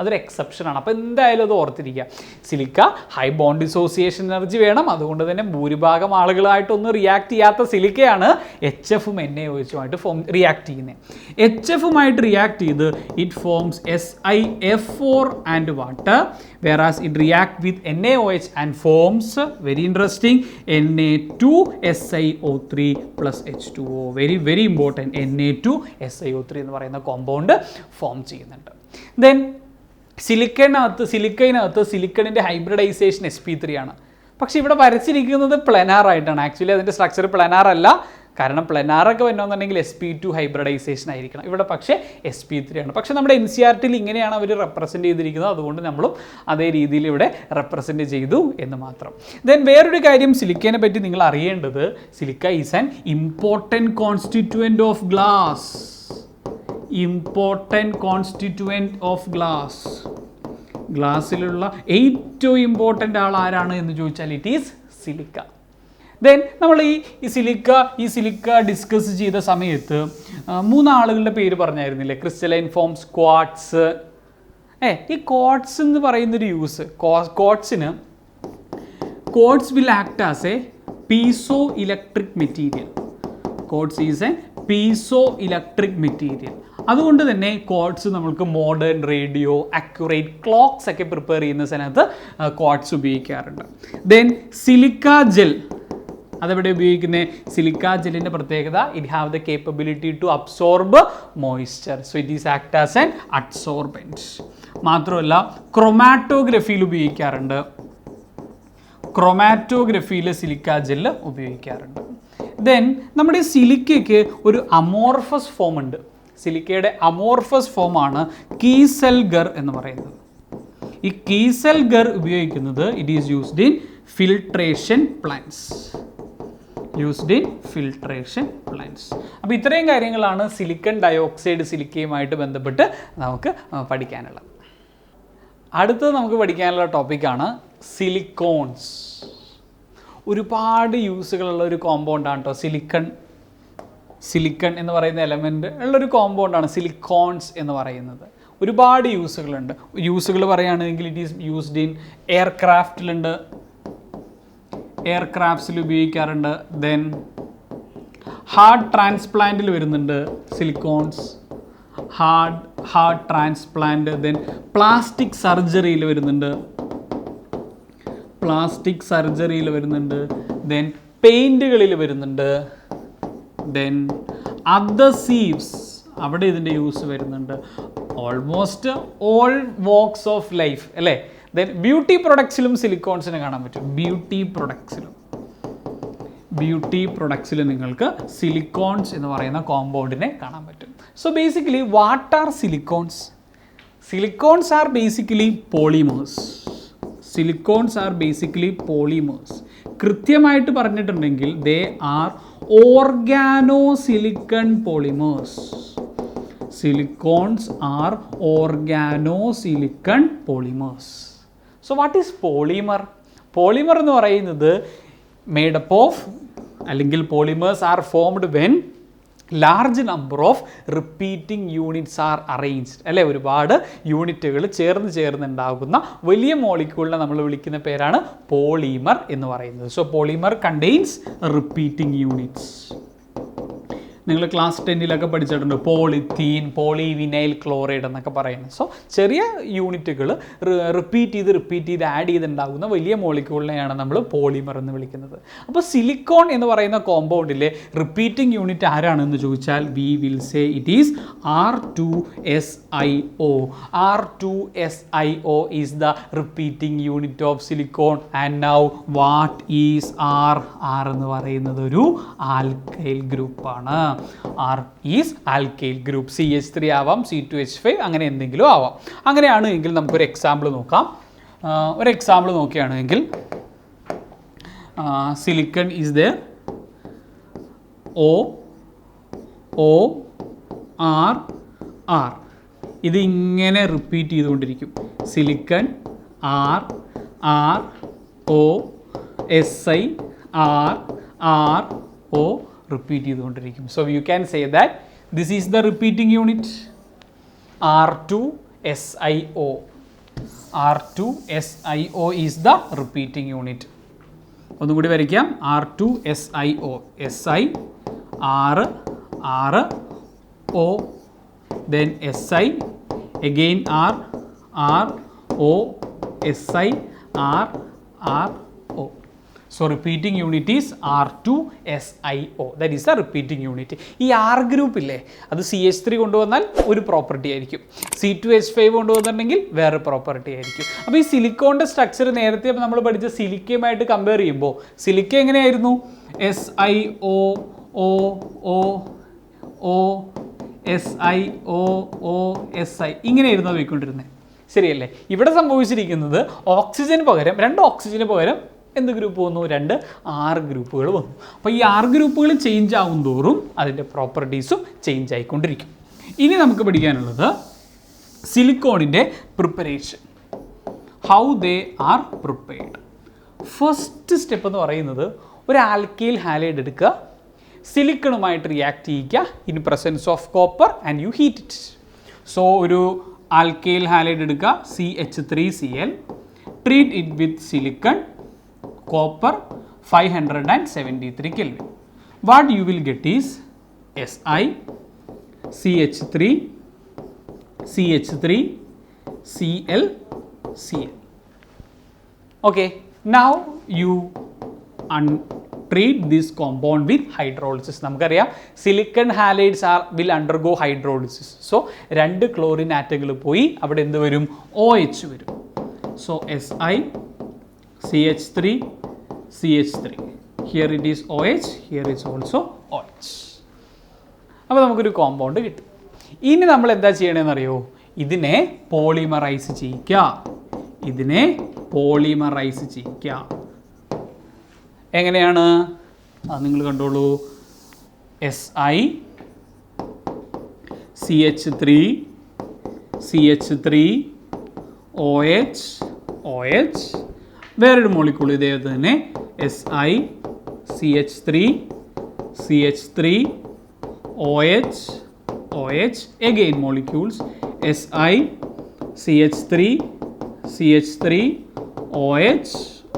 അതൊരു എക്സെപ്ഷനാണ്. അപ്പോൾ എന്തായാലും അത് ഓർത്തിരിക്കുക. Silica high bond dissociation energy വേണം. അതുകൊണ്ട് തന്നെ ഭൂരിഭാഗം ആളുകളായിട്ടൊന്നും റിയാക്ട് ചെയ്യാത്ത സിലിക്കയാണ് HFും NaOHുമായിട്ട് റിയാക്ട് ചെയ്യുന്നത്. HFുമായിട്ട് റിയാക്ട് ചെയ്ത് it forms SiF4 and water, whereas it react with NaOH and forms, very interesting, Na2SiO3 plus H2O. very important, Na2SiO3 എന്ന് പറയുന്ന കോമ്പൗണ്ട് ഫോം ചെയ്യുന്നുണ്ട്. ദെൻ സിലിക്കണിനകത്ത് സിലിക്കണിൻ്റെ ഹൈബ്രിഡൈസേഷൻ sp3 ആണ്. പക്ഷേ ഇവിടെ വരച്ചിരിക്കുന്നത് പ്ലെനാർ ആയിട്ടാണ്. ആക്ച്വലി അതിൻ്റെ സ്ട്രക്ചർ പ്ലെനാർ അല്ല. കാരണം പ്ലെനാറൊക്കെ വരണമെന്നുണ്ടെങ്കിൽ sp2 ഹൈബ്രിഡൈസേഷൻ ആയിരിക്കണം. ഇവിടെ പക്ഷേ sp3 ആണ്. പക്ഷേ നമ്മുടെ NCERTയിൽ ഇങ്ങനെയാണ് അവർ റെപ്രസെൻറ്റ് ചെയ്തിരിക്കുന്നത്. അതുകൊണ്ട് നമ്മളും അതേ രീതിയിൽ ഇവിടെ റെപ്രസെൻറ്റ് ചെയ്തു എന്ന് മാത്രം. ദെൻ വേറൊരു കാര്യം സിലിക്കനെ പറ്റി നിങ്ങൾ അറിയേണ്ടത്, silica is an important constituent of glass. Important constituent of glass. ഗ്ലാസ്സിലുള്ള ഏറ്റവും ഇമ്പോർട്ടൻ്റ് ആൾ ആരാണ് എന്ന് ചോദിച്ചാൽ ഇറ്റ് ഈസ് സിലിക്ക. ദെൻ നമ്മൾ ഈ സിലിക്ക ഡിസ്കസ് ചെയ്ത സമയത്ത് 3 ആളുകളുടെ പേര് പറഞ്ഞായിരുന്നില്ലേ, ക്രിസ്റ്റലൈൻ ഫോംസ്, ക്വാർട്സ്. ഈ ക്വാർട്സ് എന്ന് പറയുന്നൊരു use, quartz will act as A piezo electric material. Quartz is A piezo electric material. അതുകൊണ്ട് തന്നെ ക്വാർട്സ് നമ്മൾക്ക് മോഡേൺ റേഡിയോ, അക്യുറേറ്റ് ക്ലോക്സ് ഒക്കെ പ്രിപ്പയർ ചെയ്യുന്ന സ്ഥലത്ത് ക്വാർട്സ് ഉപയോഗിക്കാറുണ്ട്. ദെൻ സിലിക്ക ജെൽ, അതെവിടെ ഉപയോഗിക്കുന്നത്? സിലിക്ക ജെല്ലിൻ്റെ പ്രത്യേകത, it have the capability to absorb moisture. So it is act as an adsorbent. മാത്രമല്ല ക്രൊമാറ്റോഗ്രഫിയിൽ ഉപയോഗിക്കാറുണ്ട്. ക്രൊമാറ്റോഗ്രഫിയിൽ സിലിക്ക ജെല്ല് ഉപയോഗിക്കാറുണ്ട്. ദെൻ നമ്മുടെ സിലിക്കയ്ക്ക് ഒരു അമോർഫസ് ഫോം ഉണ്ട്. സിലിക്കയുടെ അമോർഫസ് ഫോമാണ് കീസെൽഗർ എന്ന് പറയുന്നത്. ഈ കീസെൽഗർ ഉപയോഗിക്കുന്നത് it is used in filtration plants. അപ്പോൾ ഇത്രയും കാര്യങ്ങളാണ് സിലിക്കൺ ഡയോക്സൈഡ് സിലിക്കയുമായിട്ട് ബന്ധപ്പെട്ട് നമുക്ക് പഠിക്കാനുള്ളത്. അടുത്തത് നമുക്ക് പഠിക്കാനുള്ള ടോപ്പിക്കാണ് സിലിക്കോൺസ്. ഒരുപാട് യൂസുകളുള്ള ഒരു കോമ്പൗണ്ടാണ് കേട്ടോ സിലിക്കൺ എന്ന് പറയുന്ന എലമെൻ്റ് ഉള്ളൊരു കോമ്പൗണ്ടാണ് സിലിക്കോൺസ് എന്ന് പറയുന്നത്. ഒരുപാട് യൂസുകളുണ്ട്. യൂസുകൾ പറയുകയാണെങ്കിൽ ഇറ്റ് ഈസ് യൂസ്ഡ് ഇൻ എയർക്രാഫ്റ്റിലുണ്ട്, എയർക്രാഫ്റ്റ്സിൽ ഉപയോഗിക്കാറുണ്ട്. ദെൻ ഹാർട്ട് ട്രാൻസ്പ്ലാന്റിൽ വരുന്നുണ്ട് സിലിക്കോൺസ്, ഹാർട്ട് ട്രാൻസ്പ്ലാന്റ്. ദെൻ പ്ലാസ്റ്റിക് സർജറിയിൽ വരുന്നുണ്ട്, ദെൻ പെയിൻറ്റുകളിൽ വരുന്നുണ്ട്, ദെൻ അദസീവ്സ് അവിടെ ഇതിൻ്റെ യൂസ് വരുന്നുണ്ട്. Almost all walks of life അല്ലേ. ദെൻ ബ്യൂട്ടി പ്രൊഡക്ട്സിലും സിലിക്കോൺസിനെ കാണാൻ പറ്റും. ബ്യൂട്ടി പ്രൊഡക്ട്സിൽ നിങ്ങൾക്ക് സിലിക്കോൺസ് എന്ന് പറയുന്ന കോമ്പൗണ്ടിനെ കാണാൻ പറ്റും. So basically what are silicones? Silicones are basically polymers. കൃത്യമായിട്ട് പറഞ്ഞിട്ടുണ്ടെങ്കിൽ they are organosilicon polymers. Silicones are organosilicon polymers. So what is polymer? Polymer എന്ന് പറയുന്നത് made up of അല്ലെങ്കിൽ polymers are formed when large number of repeating units are arranged അല്ലേ. ഒരുപാട് യൂണിറ്റുകൾ ചേർന്നുണ്ടാകുന്ന വലിയ മോളിക്യൂളിനെ നമ്മൾ വിളിക്കുന്ന പേരാണ് പോളിമർ എന്ന് പറയുന്നത്. So polymer contains repeating units. നിങ്ങൾ ക്ലാസ് 10 പഠിച്ചിട്ടുണ്ട് പോളിത്തീൻ, പോളിവിനൈൽ ക്ലോറൈഡ് എന്നൊക്കെ പറയുന്നത്. സോ ചെറിയ യൂണിറ്റുകൾ റിപ്പീറ്റ് ചെയ്ത് ആഡ് ചെയ്തുണ്ടാകുന്ന വലിയ മോളിക്യൂളിനെയാണ് നമ്മൾ പോളിമർ എന്ന് വിളിക്കുന്നത്. അപ്പോൾ സിലിക്കോൺ എന്ന് പറയുന്ന കോമ്പൗണ്ടിലെ റിപ്പീറ്റിംഗ് യൂണിറ്റ് ആരാണെന്ന് ചോദിച്ചാൽ we will say it is R2SiO. R2SiO is the repeating unit of silicone. And now what is R? R എന്ന് പറയുന്നത് ഒരു ആൽക്കൈൽ ഗ്രൂപ്പാണ്. R is alkyl group. CH3 ആവാം, C2H5 അങ്ങനെ എന്തെങ്കിലും ആവാം. അങ്ങനെയാണ് എങ്കിൽ നമുക്കൊരു എക്സാമ്പിൾ നോക്കാം. ഒരു എക്സാമ്പിൾ നോക്കുകയാണെങ്കിൽ സിലിക്കൺ ഈസ് ദർ OR. ഇത് ഇങ്ങനെ റിപ്പീറ്റ് ചെയ്തുകൊണ്ടിരിക്കും. സിലിക്കൺ RO റിപ്പീറ്റ് ചെയ്തുകൊണ്ടിരിക്കും. So you can say that this is the repeating unit R2SiO. R2SiO is the repeating unit. ഒന്നും കൂടി വരയ്ക്കാം. R2SiO. Si R O then Si again R O Si R O. So repeating unit is R2SiO. That is the repeating unit. ഈ R group ഇല്ലേ, അത് CH3 കൊണ്ടുവന്നാൽ ഒരു property ആയിരിക്കും, C2H5 കൊണ്ടുവന്നിട്ടുണ്ടെങ്കിൽ വേറെ പ്രോപ്പർട്ടി ആയിരിക്കും. അപ്പോൾ ഈ സിലിക്കോണിൻ്റെ സ്ട്രക്ചർ നേരത്തെ നമ്മൾ പഠിച്ച സിലിക്കയുമായിട്ട് കമ്പയർ ചെയ്യുമ്പോൾ സിലിക്ക എങ്ങനെയായിരുന്നു? SiO SiO ഇങ്ങനെയായിരുന്നു പോയിക്കൊണ്ടിരുന്നത്, ശരിയല്ലേ? ഇവിടെ സംഭവിച്ചിരിക്കുന്നത് ഓക്സിജന് പകരം 2 ഓക്സിജന് പകരം എന്ത് ഗ്രൂപ്പ് വന്നു? 2 R ഗ്രൂപ്പുകൾ വന്നു. അപ്പോൾ ഈ R ഗ്രൂപ്പുകൾ ചേഞ്ച് ആവും തോറും അതിൻ്റെ പ്രോപ്പർട്ടീസും ചേഞ്ച് ആയിക്കൊണ്ടിരിക്കും. ഇനി നമുക്ക് പഠിക്കാനുള്ളത് സിലിക്കോണിൻ്റെ പ്രിപ്പറേഷൻ, how they are prepared. First step എന്ന് പറയുന്നത് ഒരു ആൽക്കൈൽ ഹാലൈഡ് എടുക്കുക, സിലിക്കണുമായിട്ട് റിയാക്ട് ചെയ്യിക്കുക in presence of copper and you heat it. So ഒരു ആൽക്കൈൽ ഹാലൈഡ് എടുക്കുക, CH3Cl, treat it with silicon, copper 573 Kelvin. What you will get is Si, CH3, Cl, Cl. Okay, now you treat this compound with hydrolysis. നമുക്കറിയാം silicon halides will undergo hydrolysis. So 2 chlorine ആറ്റങ്ങൾ പോയി അവിടെ എന്ത് വരും? OH വരും. So Si, CH3, CH3. Here it is OH, here is also OH. അപ്പോൾ നമുക്കൊരു compound കിട്ടും. ഇനി നമ്മൾ എന്താ ചെയ്യണമെന്ന് അറിയോ? ഇതിനെ പോളിമറൈസ് ചെയ്യിക്കുക. എങ്ങനെയാണ്? അത് നിങ്ങൾ കണ്ടോളൂ. Si, CH3, OH, OH. വേറൊരു മോളിക്യൂൾ ഇതേ തന്നെ SiCH3, CH3, OH, OH. Again molecules SiCH3, CH3, OH,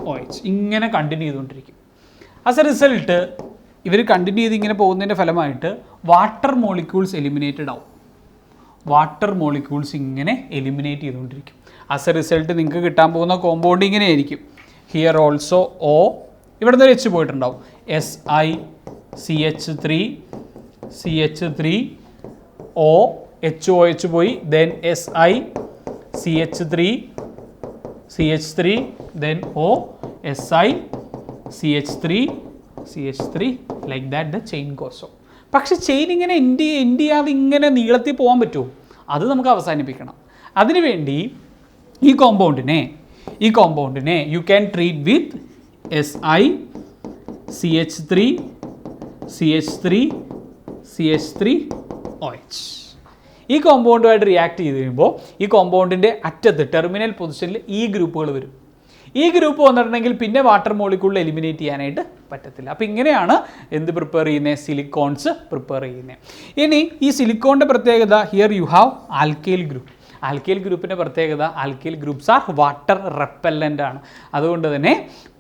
OH. ഇങ്ങനെ കണ്ടിന്യൂ ചെയ്തുകൊണ്ടിരിക്കും. ആസ് എ റിസൾട്ട് ഇവർ കണ്ടിന്യൂ ചെയ്ത് ഇങ്ങനെ പോകുന്നതിൻ്റെ ഫലമായിട്ട് വാട്ടർ മോളിക്യൂൾസ് എലിമിനേറ്റഡ് ആവും. വാട്ടർ മോളിക്യൂൾസ് ഇങ്ങനെ എലിമിനേറ്റ് ചെയ്തുകൊണ്ടിരിക്കും. ആസ് എ റിസൾട്ട് നിങ്ങൾക്ക് കിട്ടാൻ പോകുന്ന കോമ്പൗണ്ട് ഇങ്ങനെ ആയിരിക്കും. ഹിയർ ഓൾസോ O, ഇവിടെ നിന്ന് എച്ച് പോയിട്ടുണ്ടാവും. SiCH3, CH3, O, HOH പോയി, then SiCH3, CH3, then O, SiCH3, CH3, like that the chain goes on. പക്ഷെ ചെയിൻ ഇങ്ങനെ എൻഡ് ചെയ്യാതെ ഇങ്ങനെ നീളത്തിൽ പോകാൻ പറ്റുമോ? അത് നമുക്ക് അവസാനിപ്പിക്കണം. അതിനുവേണ്ടി ഈ കോമ്പൗണ്ടിനെ you can treat with SiCH3, CH3, CH3, OH. ഈ കോമ്പൗണ്ടുമായിട്ട് റിയാക്ട് ചെയ്ത് കഴിയുമ്പോൾ ഈ കോമ്പൗണ്ടിൻ്റെ അറ്റത്ത് ടെർമിനൽ പൊസിഷനിൽ ഈ ഗ്രൂപ്പുകൾ വരും. ഈ ഗ്രൂപ്പ് വന്നിട്ടുണ്ടെങ്കിൽ പിന്നെ വാട്ടർ മോളിക്യൂളിൽ എലിമിനേറ്റ് ചെയ്യാനായിട്ട് പറ്റത്തില്ല. അപ്പോൾ ഇങ്ങനെയാണ് എന്ത് പ്രിപ്പയർ ചെയ്യുന്നത്? സിലിക്കോൺസ് പ്രിപ്പയർ ചെയ്യുന്നത്. ഇനി ഈ സിലിക്കോണിൻ്റെ പ്രത്യേകത, here you have alkyl group. Alkyl ഗ്രൂപ്പിൻ്റെ പ്രത്യേകത, ആൽക്കൈൽ ഗ്രൂപ്പ്സ് ആർ വാട്ടർ റെപ്പല്ലൻ്റ് ആണ്. അതുകൊണ്ട് തന്നെ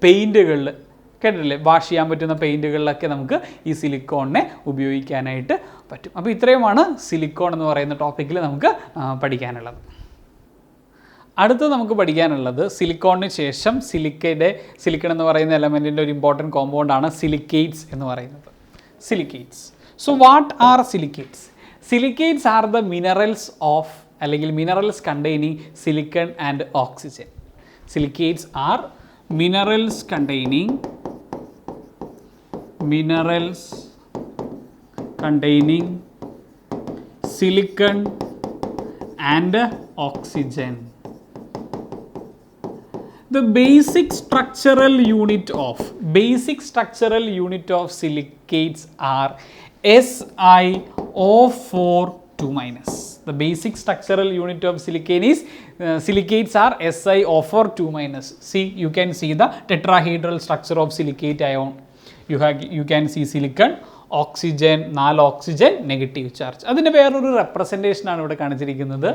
പെയിൻറ്റുകളിൽ കേട്ടിട്ടില്ലേ, വാഷ് ചെയ്യാൻ പറ്റുന്ന പെയിൻറ്റുകളിലൊക്കെ നമുക്ക് ഈ സിലിക്കോണിനെ ഉപയോഗിക്കാനായിട്ട് പറ്റും. അപ്പോൾ ഇത്രയുമാണ് സിലിക്കോൺ എന്ന് പറയുന്ന ടോപ്പിക്കിൽ നമുക്ക് പഠിക്കാനുള്ളത്. അടുത്ത് നമുക്ക് പഠിക്കാനുള്ളത് സിലിക്കോണിന് ശേഷം സിലിക്കൺ എന്ന് പറയുന്ന എലമെൻറ്റിൻ്റെ ഒരു ഇമ്പോർട്ടൻറ്റ് കോമ്പൗണ്ടാണ് സിലിക്കേറ്റ്സ് എന്ന് പറയുന്നത്. Silicates. So what are silicates? Silicates are the minerals of അല്ലെങ്കിൽ minerals containing silicon and oxygen. Silicates are minerals containing silicon and oxygen. The basic structural unit of silicates are SiO4 2-. The basic structural unit of silicane is silicates are SiO4 2-. See, you can see the tetrahedral structure of silicate ion. You can see silicon, oxygen, 4 oxygen, negative charge. അതിൻ്റെ വേറൊരു representation ആണ് ഇവിടെ കാണിച്ചിരിക്കുന്നത്.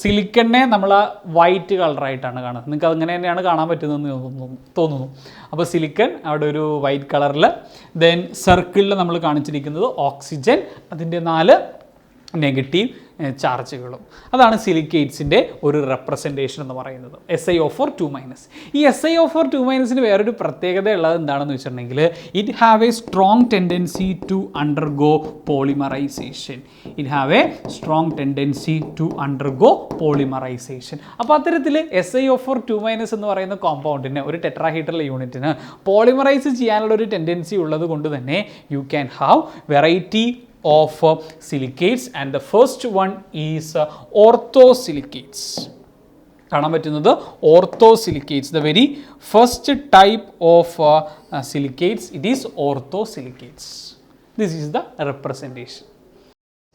സിലിക്കണിനെ നമ്മൾ white കളറായിട്ടാണ് കാണുന്നത്. നിങ്ങൾക്ക് അങ്ങനെ തന്നെയാണ് കാണാൻ പറ്റുന്നതെന്ന് തോന്നുന്നു. അപ്പോൾ സിലിക്കൺ അവിടെ ഒരു വൈറ്റ് കളറിൽ, ദെൻ സർക്കിളിൽ നമ്മൾ കാണിച്ചിരിക്കുന്നത് ഓക്സിജൻ, അതിൻ്റെ 4 നെഗറ്റീവ് ചാർജുകളും. അതാണ് സിലിക്കേറ്റ്സിൻ്റെ ഒരു റെപ്രസെൻറ്റേഷൻ എന്ന് പറയുന്നത്, SiO4 2-. ഈ SiO4 2-ന് വേറൊരു പ്രത്യേകത ഉള്ളത് എന്താണെന്ന് വെച്ചിട്ടുണ്ടെങ്കിൽ it have a strong tendency to undergo polymerisation. അപ്പോൾ അത്തരത്തിൽ SiO4 2- എന്ന് പറയുന്ന കോമ്പൗണ്ടിന്, ഒരു ടെട്രാഹീഡ്രൽ യൂണിറ്റിന് പോളിമറൈസ് ചെയ്യാനുള്ള ഒരു ടെൻഡൻസി ഉള്ളത് കൊണ്ട് തന്നെ you can have variety of silicates, and the first one is orthosilicates. കാണാൻ പറ്റുന്നത് orthosilicates, the very first type of silicates, it is orthosilicates. This is the representation.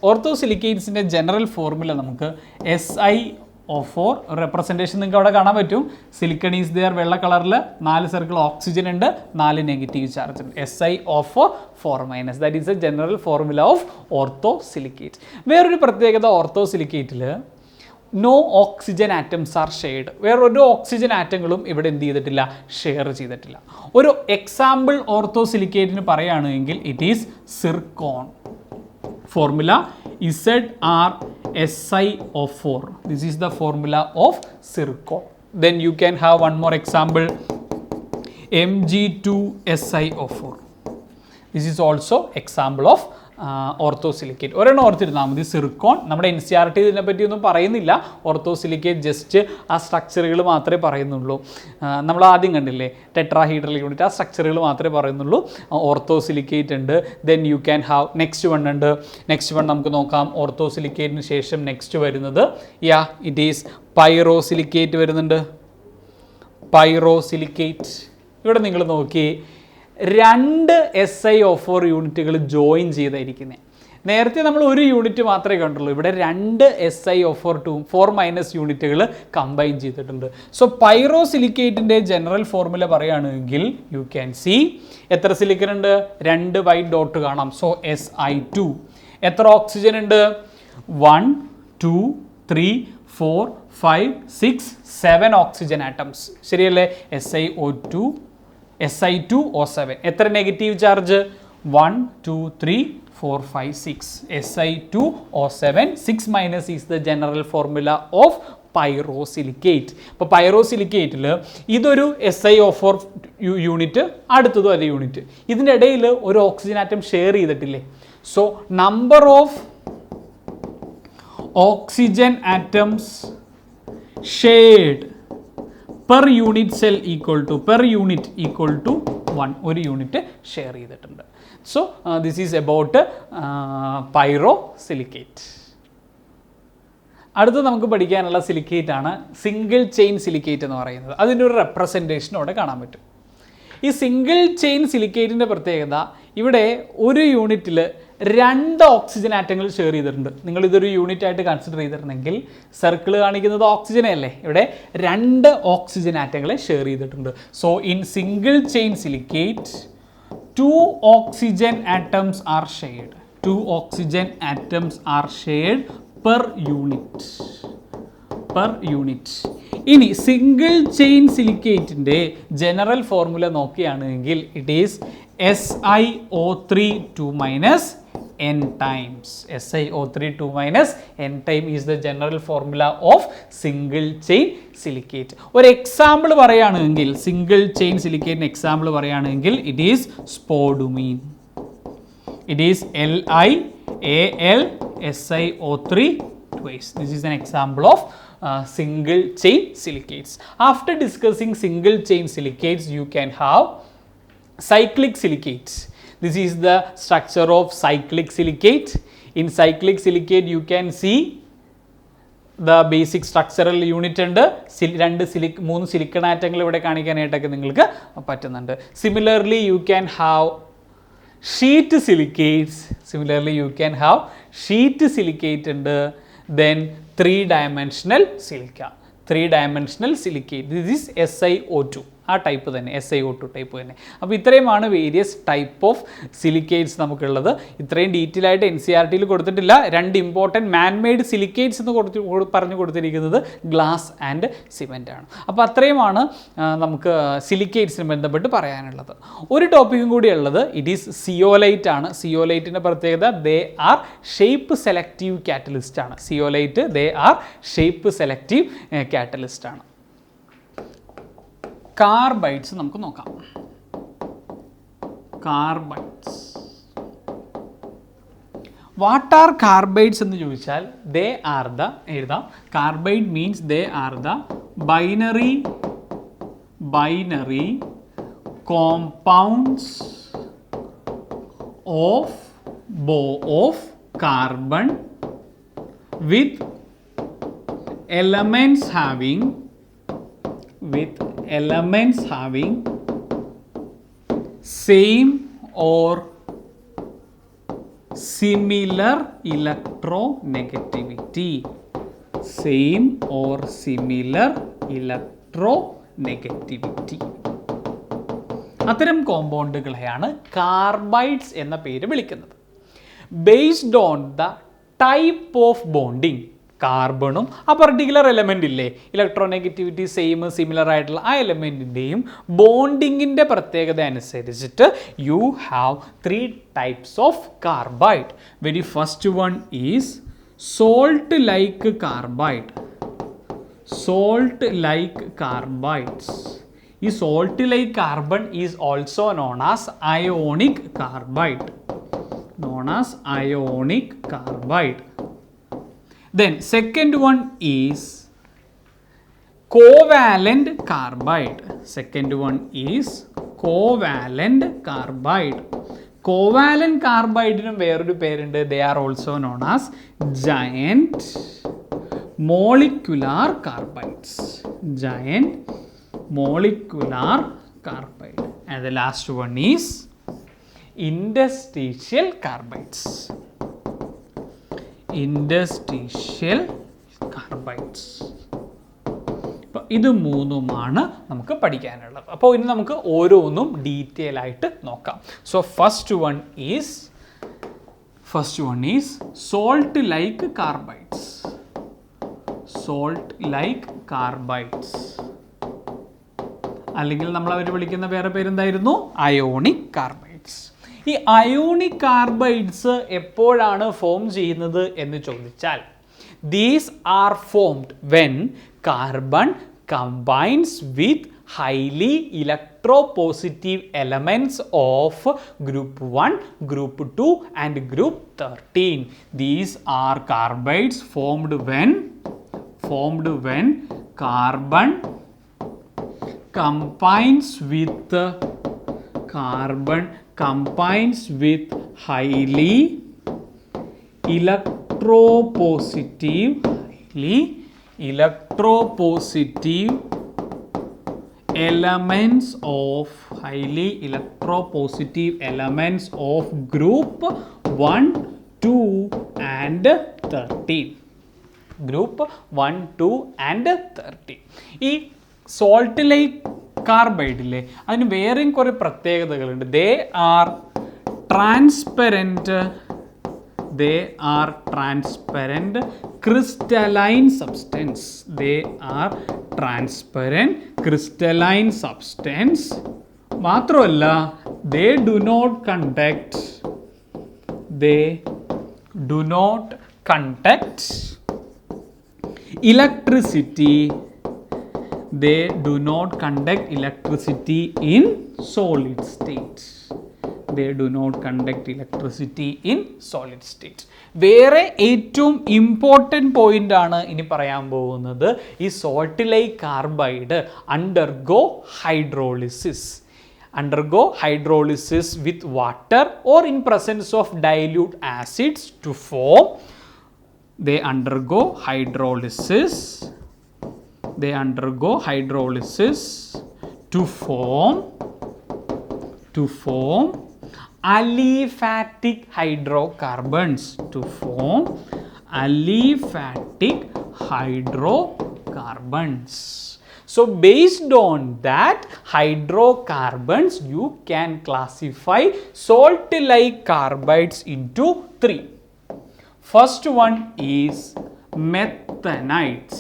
orthosilicates-ന്റെ ജനറൽ ഫോർമുല നമുക്ക് SiO4 റെപ്രസെൻറ്റേഷൻ നിങ്ങൾക്ക് അവിടെ കാണാൻ പറ്റും. സിലിക്കൺ ഈസ് ദെയർ, വെള്ള കളറിൽ 4 സർക്കിൾ ഓക്സിജൻ ഉണ്ട്, 4 നെഗറ്റീവ് ചാർജ് ഉണ്ട്. SiO4 4-. That is a general formula of orthosilicate. വേറൊരു പ്രത്യേകത ഓർത്തോസിലിക്കേറ്റിൽ no oxygen atoms are shared. വേറൊരു ഓക്സിജൻ ആറ്റങ്ങളും ഇവിടെ എന്ത് ചെയ്തിട്ടില്ല, ഷെയർ ചെയ്തിട്ടില്ല. ഒരു എക്സാമ്പിൾ ഓർത്തോസിലിക്കേറ്റിന് പറയുകയാണെങ്കിൽ it is zircon. formula ZrSiO4. This is the formula of zircon. Then you can have one more example, Mg2SiO4. This is also example of ഓർത്തോസിലിക്കേറ്റ്. ഒരെണ്ണം ഓർത്തിരുന്നാൽ മതി, സിർക്കോൺ. നമ്മുടെ NCERT ഇതിനെ പറ്റിയൊന്നും പറയുന്നില്ല. ഓർത്തോസിലിക്കേറ്റ് ജസ്റ്റ് ആ സ്ട്രക്ചറുകൾ മാത്രമേ പറയുന്നുള്ളൂ. നമ്മൾ ആദ്യം കണ്ടില്ലേ ടെട്രാഹീഡ്രൽ യൂണിറ്റ്, ആ സ്ട്രക്ചറുകൾ മാത്രമേ പറയുന്നുള്ളൂ. ഓർത്തോസിലിക്കേറ്റ് ഉണ്ട്. Then you can have next one ഉണ്ട്. നെക്സ്റ്റ് വൺ നമുക്ക് നോക്കാം. ഓർത്തോസിലിക്കേറ്റിന് ശേഷം നെക്സ്റ്റ് വരുന്നത് ഇറ്റ് ഈസ് പൈറോസിലിക്കേറ്റ് വരുന്നുണ്ട്. പൈറോസിലിക്കേറ്റ്. ഇവിടെ നിങ്ങൾ നോക്കി 2 SiO4 യൂണിറ്റുകൾ ജോയിൻ ചെയ്തായിരിക്കുന്നത്. നേരത്തെ നമ്മൾ ഒരു യൂണിറ്റ് മാത്രമേ കണ്ടുള്ളൂ, ഇവിടെ 2 SiO4 യൂണിറ്റുകൾ കമ്പൈൻ ചെയ്തിട്ടുണ്ട്. സോ പൈറോസിലിക്കേറ്റിൻ്റെ ജനറൽ ഫോർമുല പറയുകയാണെങ്കിൽ യു ക്യാൻ സി എത്ര സിലിക്കൺ ഉണ്ട്, 2 വൈറ്റ് ഡോട്ട് കാണാം. So Si2. എത്ര ഓക്സിജൻ ഉണ്ട്, 1 2 3 4 5 6 7 ഓക്സിജൻ ആറ്റംസ്. ശരിയല്ലേ? Si2O7. എത്ര negative charge, 1 2 3 4 5 6. Si2O7. 6- is the general formula of പൈറോസിലിക്കേറ്റ്. ഇപ്പോൾ പൈറോസിലിക്കേറ്റിൽ ഇതൊരു SiO4 യൂണിറ്റ്, അടുത്തതും അതേ യൂണിറ്റ്. ഇതിൻ്റെ ഇടയിൽ ഒരു ഓക്സിജൻ ആറ്റം ഷെയർ ചെയ്തിട്ടില്ലേ? So number of oxygen atoms shared per unit cell equal to 1. ഒരു യൂണിറ്റ് ഷെയർ ചെയ്തിട്ടുണ്ട്. So this is about pyrosilicate. അടുത്ത് നമുക്ക് പഠിക്കാനുള്ള സിലിക്കേറ്റ് ആണ് സിംഗിൾ ചെയിൻ സിലിക്കേറ്റ് എന്ന് പറയുന്നത്. അതിൻ്റെ ഒരു റെപ്രസെൻറ്റേഷൻ അവിടെ കാണാൻ പറ്റും. ഈ സിംഗിൾ ചെയിൻ സിലിക്കേറ്റിൻ്റെ പ്രത്യേകത, ഇവിടെ ഒരു യൂണിറ്റിൽ 2 ഓക്സിജൻ ആറ്റങ്ങൾ ഷെയർ ചെയ്തിട്ടുണ്ട്. നിങ്ങളിതൊരു യൂണിറ്റ് ആയിട്ട് കൺസിഡർ ചെയ്തിട്ടുണ്ടെങ്കിൽ സർക്കിൾ കാണിക്കുന്നത് ഓക്സിജനെ അല്ലേ, ഇവിടെ 2 ഓക്സിജൻ ആറ്റങ്ങളെ ഷെയർ ചെയ്തിട്ടുണ്ട്. So in single chain silicate 2 oxygen atoms are shared. 2 oxygen atoms are shared per unit. ഇനി സിംഗിൾ ചെയിൻ സിലിക്കേറ്റിൻ്റെ ജനറൽ ഫോർമുല നോക്കുകയാണെങ്കിൽ it is SiO3 2- n times. SiO3 2- n time is the general formula of single chain silicate. ഒരു example പറയുകയാണെങ്കിൽ single chain സിലിക്കേറ്റിന് example പറയുകയാണെങ്കിൽ it is spodumene. It is LiAlSiO3 twice. This is an example of single chain silicates. After discussing single chain silicates, you can have cyclic silicates. This is the structure of cyclic silicate. In cyclic silicate you can see the basic structural unit ഉണ്ട്. 3 silicon ആറ്റങ്ങൾ ഇവിടെ കാണിക്കാനായിട്ടൊക്കെ നിങ്ങൾക്ക് പറ്റുന്നുണ്ട്. Similarly you can have sheet silicates. ഉണ്ട്. Then 3-dimensional silica. 3-dimensional silicate. This is SiO2. ആ type തന്നെ, SiO2 type തന്നെ. അപ്പോൾ ഇത്രയുമാണ് വേരിയസ് ടൈപ്പ് ഓഫ് സിലിക്കേറ്റ്സ് നമുക്കുള്ളത്. ഇത്രയും ഡീറ്റെയിൽ ആയിട്ട് NCERT കൊടുത്തിട്ടില്ല. 2 ഇമ്പോർട്ടൻറ്റ് മാൻമെയ്ഡ് സിലിക്കേറ്റ്സ് എന്ന് പറഞ്ഞു കൊടുത്തിരിക്കുന്നത് ഗ്ലാസ് ആൻഡ് സിമെൻ്റ് ആണ്. അപ്പോൾ അത്രയുമാണ് നമുക്ക് സിലിക്കേറ്റ്സിന് ബന്ധപ്പെട്ട് പറയാനുള്ളത്. ഒരു ടോപ്പിക്കും കൂടി ഉള്ളത് ഇറ്റ് ഈസ് സിയോലൈറ്റ് ആണ്. സിയോലൈറ്റിൻ്റെ പ്രത്യേകത they are shape selective catalyst ആണ്. Zeolite they are shape selective catalyst ആണ്. കാർബൈഡ്സ് നമുക്ക് നോക്കാം. കാർബൈഡ്സ്, വാട്ട് ആർ കാർബൈഡ്സ് എന്ന് ചോദിച്ചാൽ ദേ ആർ ദ, എഴുതാം, carbide means they are the binary compounds of carbon with elements having same or similar electronegativity. അത്തരം കോമ്പൗണ്ടുകളെയാണ് carbides എന്ന പേര് വിളിക്കുന്നത്. Based on the type of bonding, കാർബണും ആ പർട്ടിക്കുലർ എലമെൻ്റ് ഇല്ലേ, ഇലക്ട്രോനെഗറ്റിവിറ്റി സെയിം സിമിലർ ആയിട്ടുള്ള ആ എലമെൻറ്റിൻ്റെയും ബോണ്ടിങ്ങിൻ്റെ പ്രത്യേകത അനുസരിച്ചിട്ട് you have 3 types of carbide. Very first one is salt like carbides. ഈ salt like carbon is also known as ionic carbide. Then second one is covalent carbide. Covalent carbide വേറൊരു പേരുണ്ട്. They are also known as giant molecular carbides. And the last one is interstitial carbides. ഇൻഡസ്ട്രീഷ്യൽ carbides. അപ്പോൾ ഇത് മൂന്നുമാണ് നമുക്ക് പഠിക്കാനുള്ളത്. അപ്പോൾ ഇനി നമുക്ക് ഓരോന്നും ഡീറ്റെയിൽ ആയിട്ട് നോക്കാം. So first one is salt like carbides. Salt like carbides, അല്ലെങ്കിൽ നമ്മൾ അവർ വിളിക്കുന്ന വേറെ പേരെന്തായിരുന്നു? Ionic carbides. ഈ അയോണിക് കാർബൈഡ്സ് എപ്പോഴാണ് ഫോം ചെയ്യുന്നത് എന്ന് ചോദിച്ചാൽ, these are formed when carbon combines with highly electropositive elements of group 1, group 2 and group 13. These are carbides formed when carbon combines with highly electropositive elements of group 1, 2 and 13. Group 1, 2 and 13. ഈ salt like കാർബൈഡിലെ അതിന് വേറെയും കുറേ പ്രത്യേകതകളുണ്ട്. They are transparent crystalline substance. മാത്രമല്ല, they do not conduct electricity. They do not conduct electricity in solid state. വേറെ ഏറ്റവും important point ആണ് ഇനി പറയാൻ പോകുന്നത്. ഈ salt like carbide undergo hydrolysis with water or in presence of dilute acids to form. They undergo hydrolysis to form aliphatic hydrocarbons. So based on that hydrocarbons, you can classify salt like carbides into 3. First one is methanides.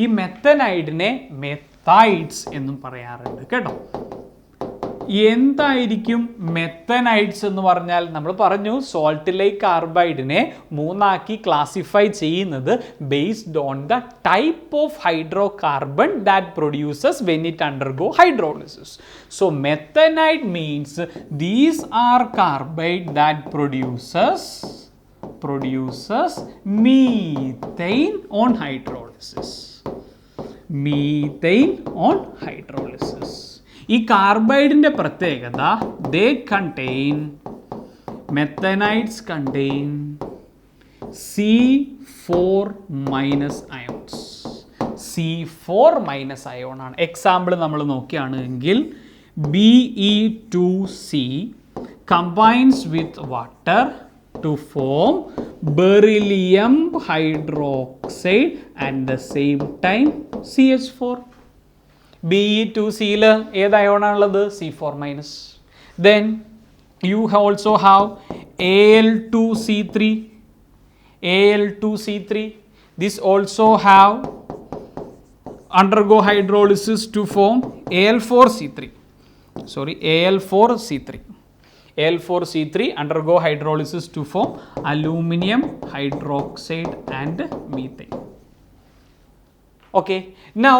ഈ മെത്തനൈഡിനെ മെത്തൈഡ്സ് എന്നും പറയാറുണ്ട് കേട്ടോ. എന്തായിരിക്കും മെത്തനൈഡ്സ് എന്ന് പറഞ്ഞാൽ? നമ്മൾ പറഞ്ഞു salt like കാർബൈഡിനെ മൂന്നാക്കി ക്ലാസിഫൈ ചെയ്യുന്നത് based on the type of hydrocarbon that produces when it undergo hydrolysis. So methanide means these are carbide that produces methane on hydrolysis. ഈ കാർബൈഡിന്റെ പ്രത്യേകത, methanides contain C4 minus ions. C4 minus ion ആണ്. Example നമ്മൾ നോക്കുകയാണെങ്കിൽ Be2C combines with water to form beryllium hydroxide and the same time CH4. Be2Cയിൽ ഏത് അയോണാണുള്ളത്? C4 minus. Then you also have Al2C3. This also have undergo hydrolysis to form Al4C3 undergo hydrolysis to form aluminum hydroxide and methane. Okay, now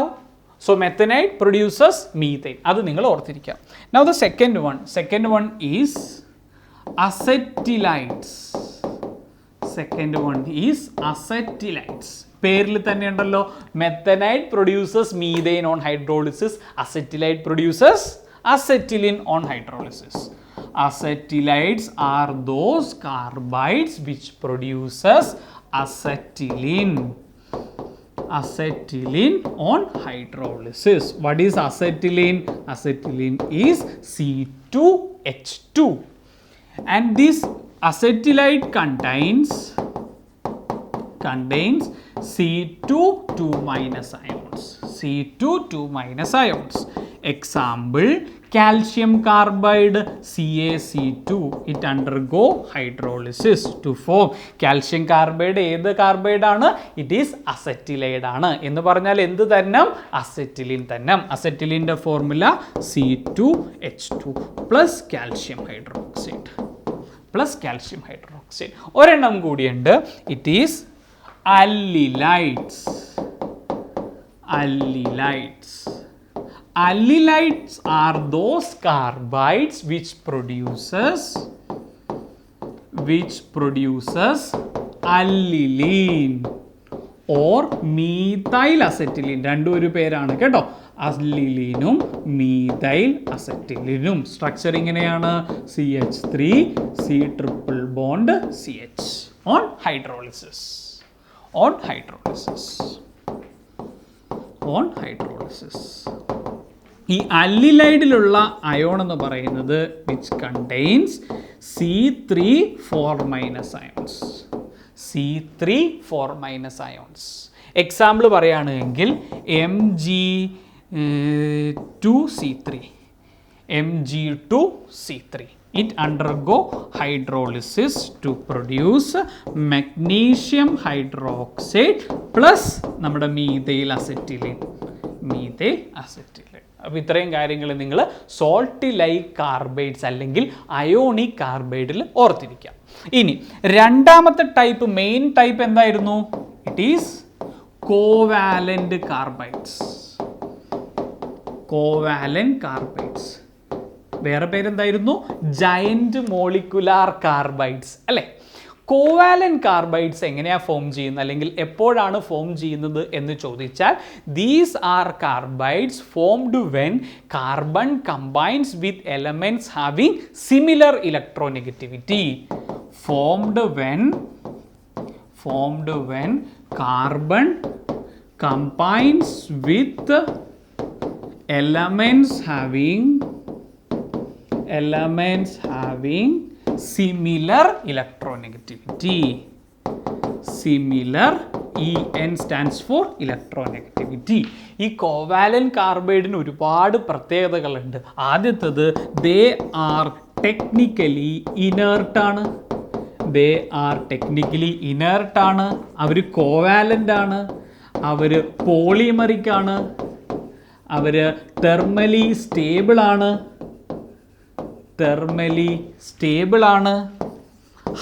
so methanide produces methane. അത് നിങ്ങൾ ഓർത്തിരിക്കുക. Now the second one is acetylides. പേരിൽ തന്നെ ഉണ്ടല്ലോ, methanide produces methane on hydrolysis, acetylide produces acetylene on hydrolysis. Acetylides are those carbides which produces acetylene on hydrolysis. What is acetylene? Acetylene is C2 H2. And this acetylide contains C2 2 minus ions. C2 2 minus ions. Example, calcium carbide CaC2. It undergo hydrolysis to form. Calcium carbide ഏത് carbide ആണ്? It is acetylide ആണ്. എന്ന് പറഞ്ഞാൽ എന്ത് തന്നം? Acetylene തന്നം. അസറ്റിലിൻ്റെ formula C2H2 plus calcium hydroxide ഒരെണ്ണം കൂടിയുണ്ട്. It is allylides. Allylides are those carbides which produces allylene or methyl acetylene. രണ്ടൊരു പേരാണ് കേട്ടോ, അല്ലിലീനും മീഥൈൽ അസറ്റിലിനും. സ്ട്രക്ചർ ഇങ്ങനെയാണ്, CH3 C triple bond CH on hydrolysis. ഈ അല്ലിലൈഡിലുള്ള അയോൺ എന്ന് പറയുന്നത് which contains C3 4 minus ions. Example പറയുകയാണെങ്കിൽ Mg2C3. It undergo hydrolysis to produce magnesium hydroxide plus നമ്മുടെ methyl acetylene. അപ്പോൾ ഇത്രയും കാര്യങ്ങൾ നിങ്ങൾ സോൾട്ടി ലൈക്ക് കാർബൈഡ്സ് അല്ലെങ്കിൽ അയോണിക് കാർബൈഡിൽ ഓർത്തിരിക്കാം. ഇനി രണ്ടാമത്തെ ടൈപ്പ്, മെയിൻ ടൈപ്പ് എന്തായിരുന്നു? It is covalent carbides. വേറെ പേരെന്തായിരുന്നു? ജയന്റ് മോളിക്കുലാർ കാർബൈഡ്സ് അല്ലേ? കോവാലന്റ് കാർബൈഡ്സ് എങ്ങനെയാണ് ഫോം ചെയ്യുന്നത് അല്ലെങ്കിൽ എപ്പോഴാണ് ഫോം ചെയ്യുന്നത് എന്ന് ചോദിച്ചാൽ, these are carbides formed when carbon combines with elements having similar electronegativity. Formed when carbon combines with elements having similar electronegativity. EN stands for electronegativity. ഈ covalent കാർബൈഡിന് ഒരുപാട് പ്രത്യേകതകളുണ്ട്. ആദ്യത്തേത്, ദേ ആർ ടെക്നിക്കലി ഇനേർട്ട് ആണ്. അവർ covalent ആണ്, അവർ polymeric ആണ്, അവർ thermally stable ആണ്,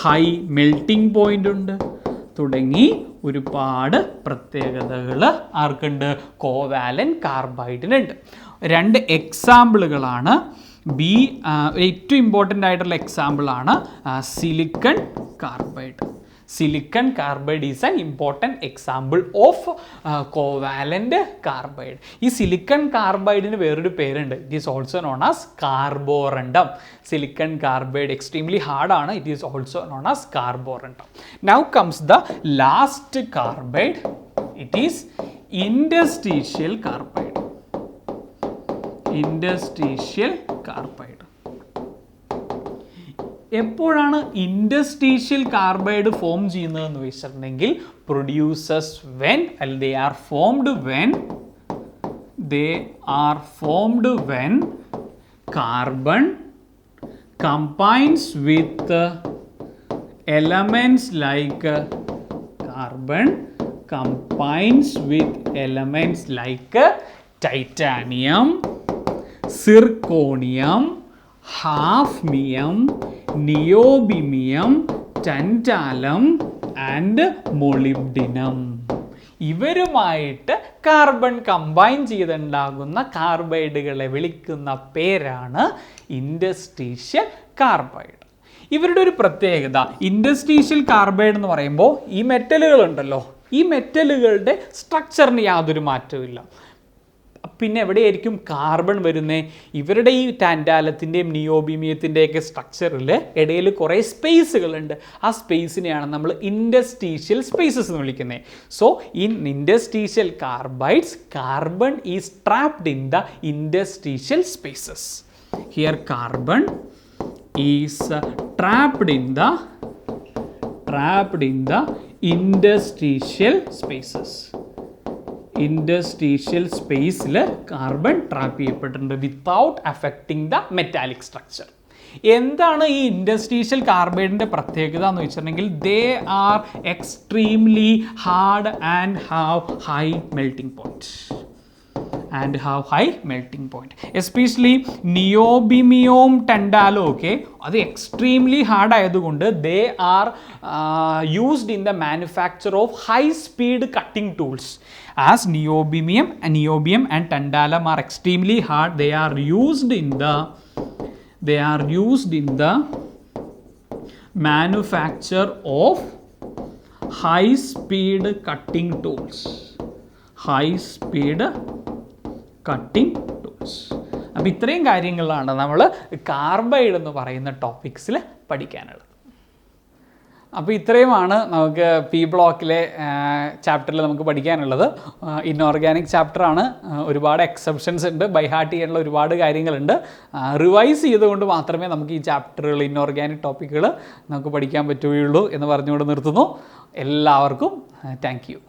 high melting point ഉണ്ട്, തുടങ്ങി ഒരുപാട് പ്രത്യേകതകൾ ആർക്കുണ്ട്? കോവാലന്റ് കാർബൈഡിനുണ്ട്. രണ്ട് എക്സാമ്പിളുകളാണ്. ഏറ്റവും ഇമ്പോർട്ടൻ്റ് ആയിട്ടുള്ള എക്സാമ്പിളാണ് silicon carbide. Silicon carbide is an important example of covalent carbide. ഈ സിലിക്കൺ കാർബൈഡിന് വേറൊരു പേരുണ്ട്. It is also known as carborundum. Silicon carbide extremely ഹാർഡാണ്. It is also known as carborundum. Now comes the last carbide. It is interstitial carbide. എപ്പോഴാണ് interstitial carbide form ചെയ്യുന്നതെന്ന് വെച്ചിട്ടുണ്ടെങ്കിൽ, produces when they are formed when carbon combines with elements like titanium, zirconium, hafnium, niobium, tantalum and molybdenum. ഇവരുമായിട്ട് carbon combine ചെയ്തുണ്ടാകുന്ന കാർബൈഡുകളെ വിളിക്കുന്ന പേരാണ് ഇൻഡസ്ട്രീഷ്യൽ carbide. ഇവരുടെ ഒരു പ്രത്യേകത, ഇൻഡസ്ട്രീഷ്യൽ കാർബൈഡ് എന്ന് പറയുമ്പോൾ ഈ മെറ്റലുകളുണ്ടല്ലോ, ഈ മെറ്റലുകളുടെ സ്ട്രക്ചറിന് യാതൊരു മാറ്റവുമില്ല. പിന്നെ എവിടെയായിരിക്കും കാർബൺ വരുന്നത്? ഇവരുടെ ഈ ടാന്റാലത്തിൻ്റെയും നിയോബിമിയത്തിൻ്റെയൊക്കെ സ്ട്രക്ചറിൽ ഇടയിൽ കുറേ സ്പേസുകളുണ്ട്. ആ സ്പേസിനെയാണ് നമ്മൾ ഇൻഡസ്ട്രീഷ്യൽ സ്പേസസ് എന്ന് വിളിക്കുന്നത്. So in interstitial carbides, carbon is trapped in the interstitial spaces. Here carbon is trapped in the interstitial spaces. Interstitial സ്പേസിൽ കാർബൺ ട്രാപ്പ് ചെയ്യപ്പെട്ടിട്ടുണ്ട് without affecting the metallic structure. എന്താണ് ഈ ഇൻഡസ്ട്രീഷ്യൽ കാർബൈഡിൻ്റെ പ്രത്യേകത എന്ന് വെച്ചിട്ടുണ്ടെങ്കിൽ they are extremely hard and have high melting point. Especially niobium tantalum ഒക്കെ അത് എക്സ്ട്രീംലി ഹാർഡ് ആയതുകൊണ്ട് they are used in the manufacture of high speed cutting tools. As niobium and tantalum are extremely hard, they are used in the manufacture of high speed cutting tools. അപ്പോൾ ഇത്രയും കാര്യങ്ങളാണ് നമ്മൾ carbide എന്ന് പറയുന്ന ടോപ്പിക്സിൽ പഠിക്കാനുള്ളത്. അപ്പോൾ ഇത്രയുമാണ് നമുക്ക് പി ബ്ലോക്കിലെ ചാപ്റ്ററിൽ നമുക്ക് പഠിക്കാനുള്ളത്. ഇൻഓർഗാനിക് ചാപ്റ്ററാണ്, ഒരുപാട് എക്സെപ്ഷൻസ് ഉണ്ട്, ബൈ ഹാർട്ട് ചെയ്യാനുള്ള ഒരുപാട് കാര്യങ്ങളുണ്ട്. റിവൈസ് ചെയ്തുകൊണ്ട് മാത്രമേ നമുക്ക് ഈ ചാപ്റ്ററുകൾ, ഇൻഓർഗാനിക് ടോപ്പിക്കുകൾ നമുക്ക് പഠിക്കാൻ പറ്റുകയുള്ളൂ എന്ന് പറഞ്ഞുകൊണ്ട് നിർത്തുന്നു. എല്ലാവർക്കും താങ്ക് യു.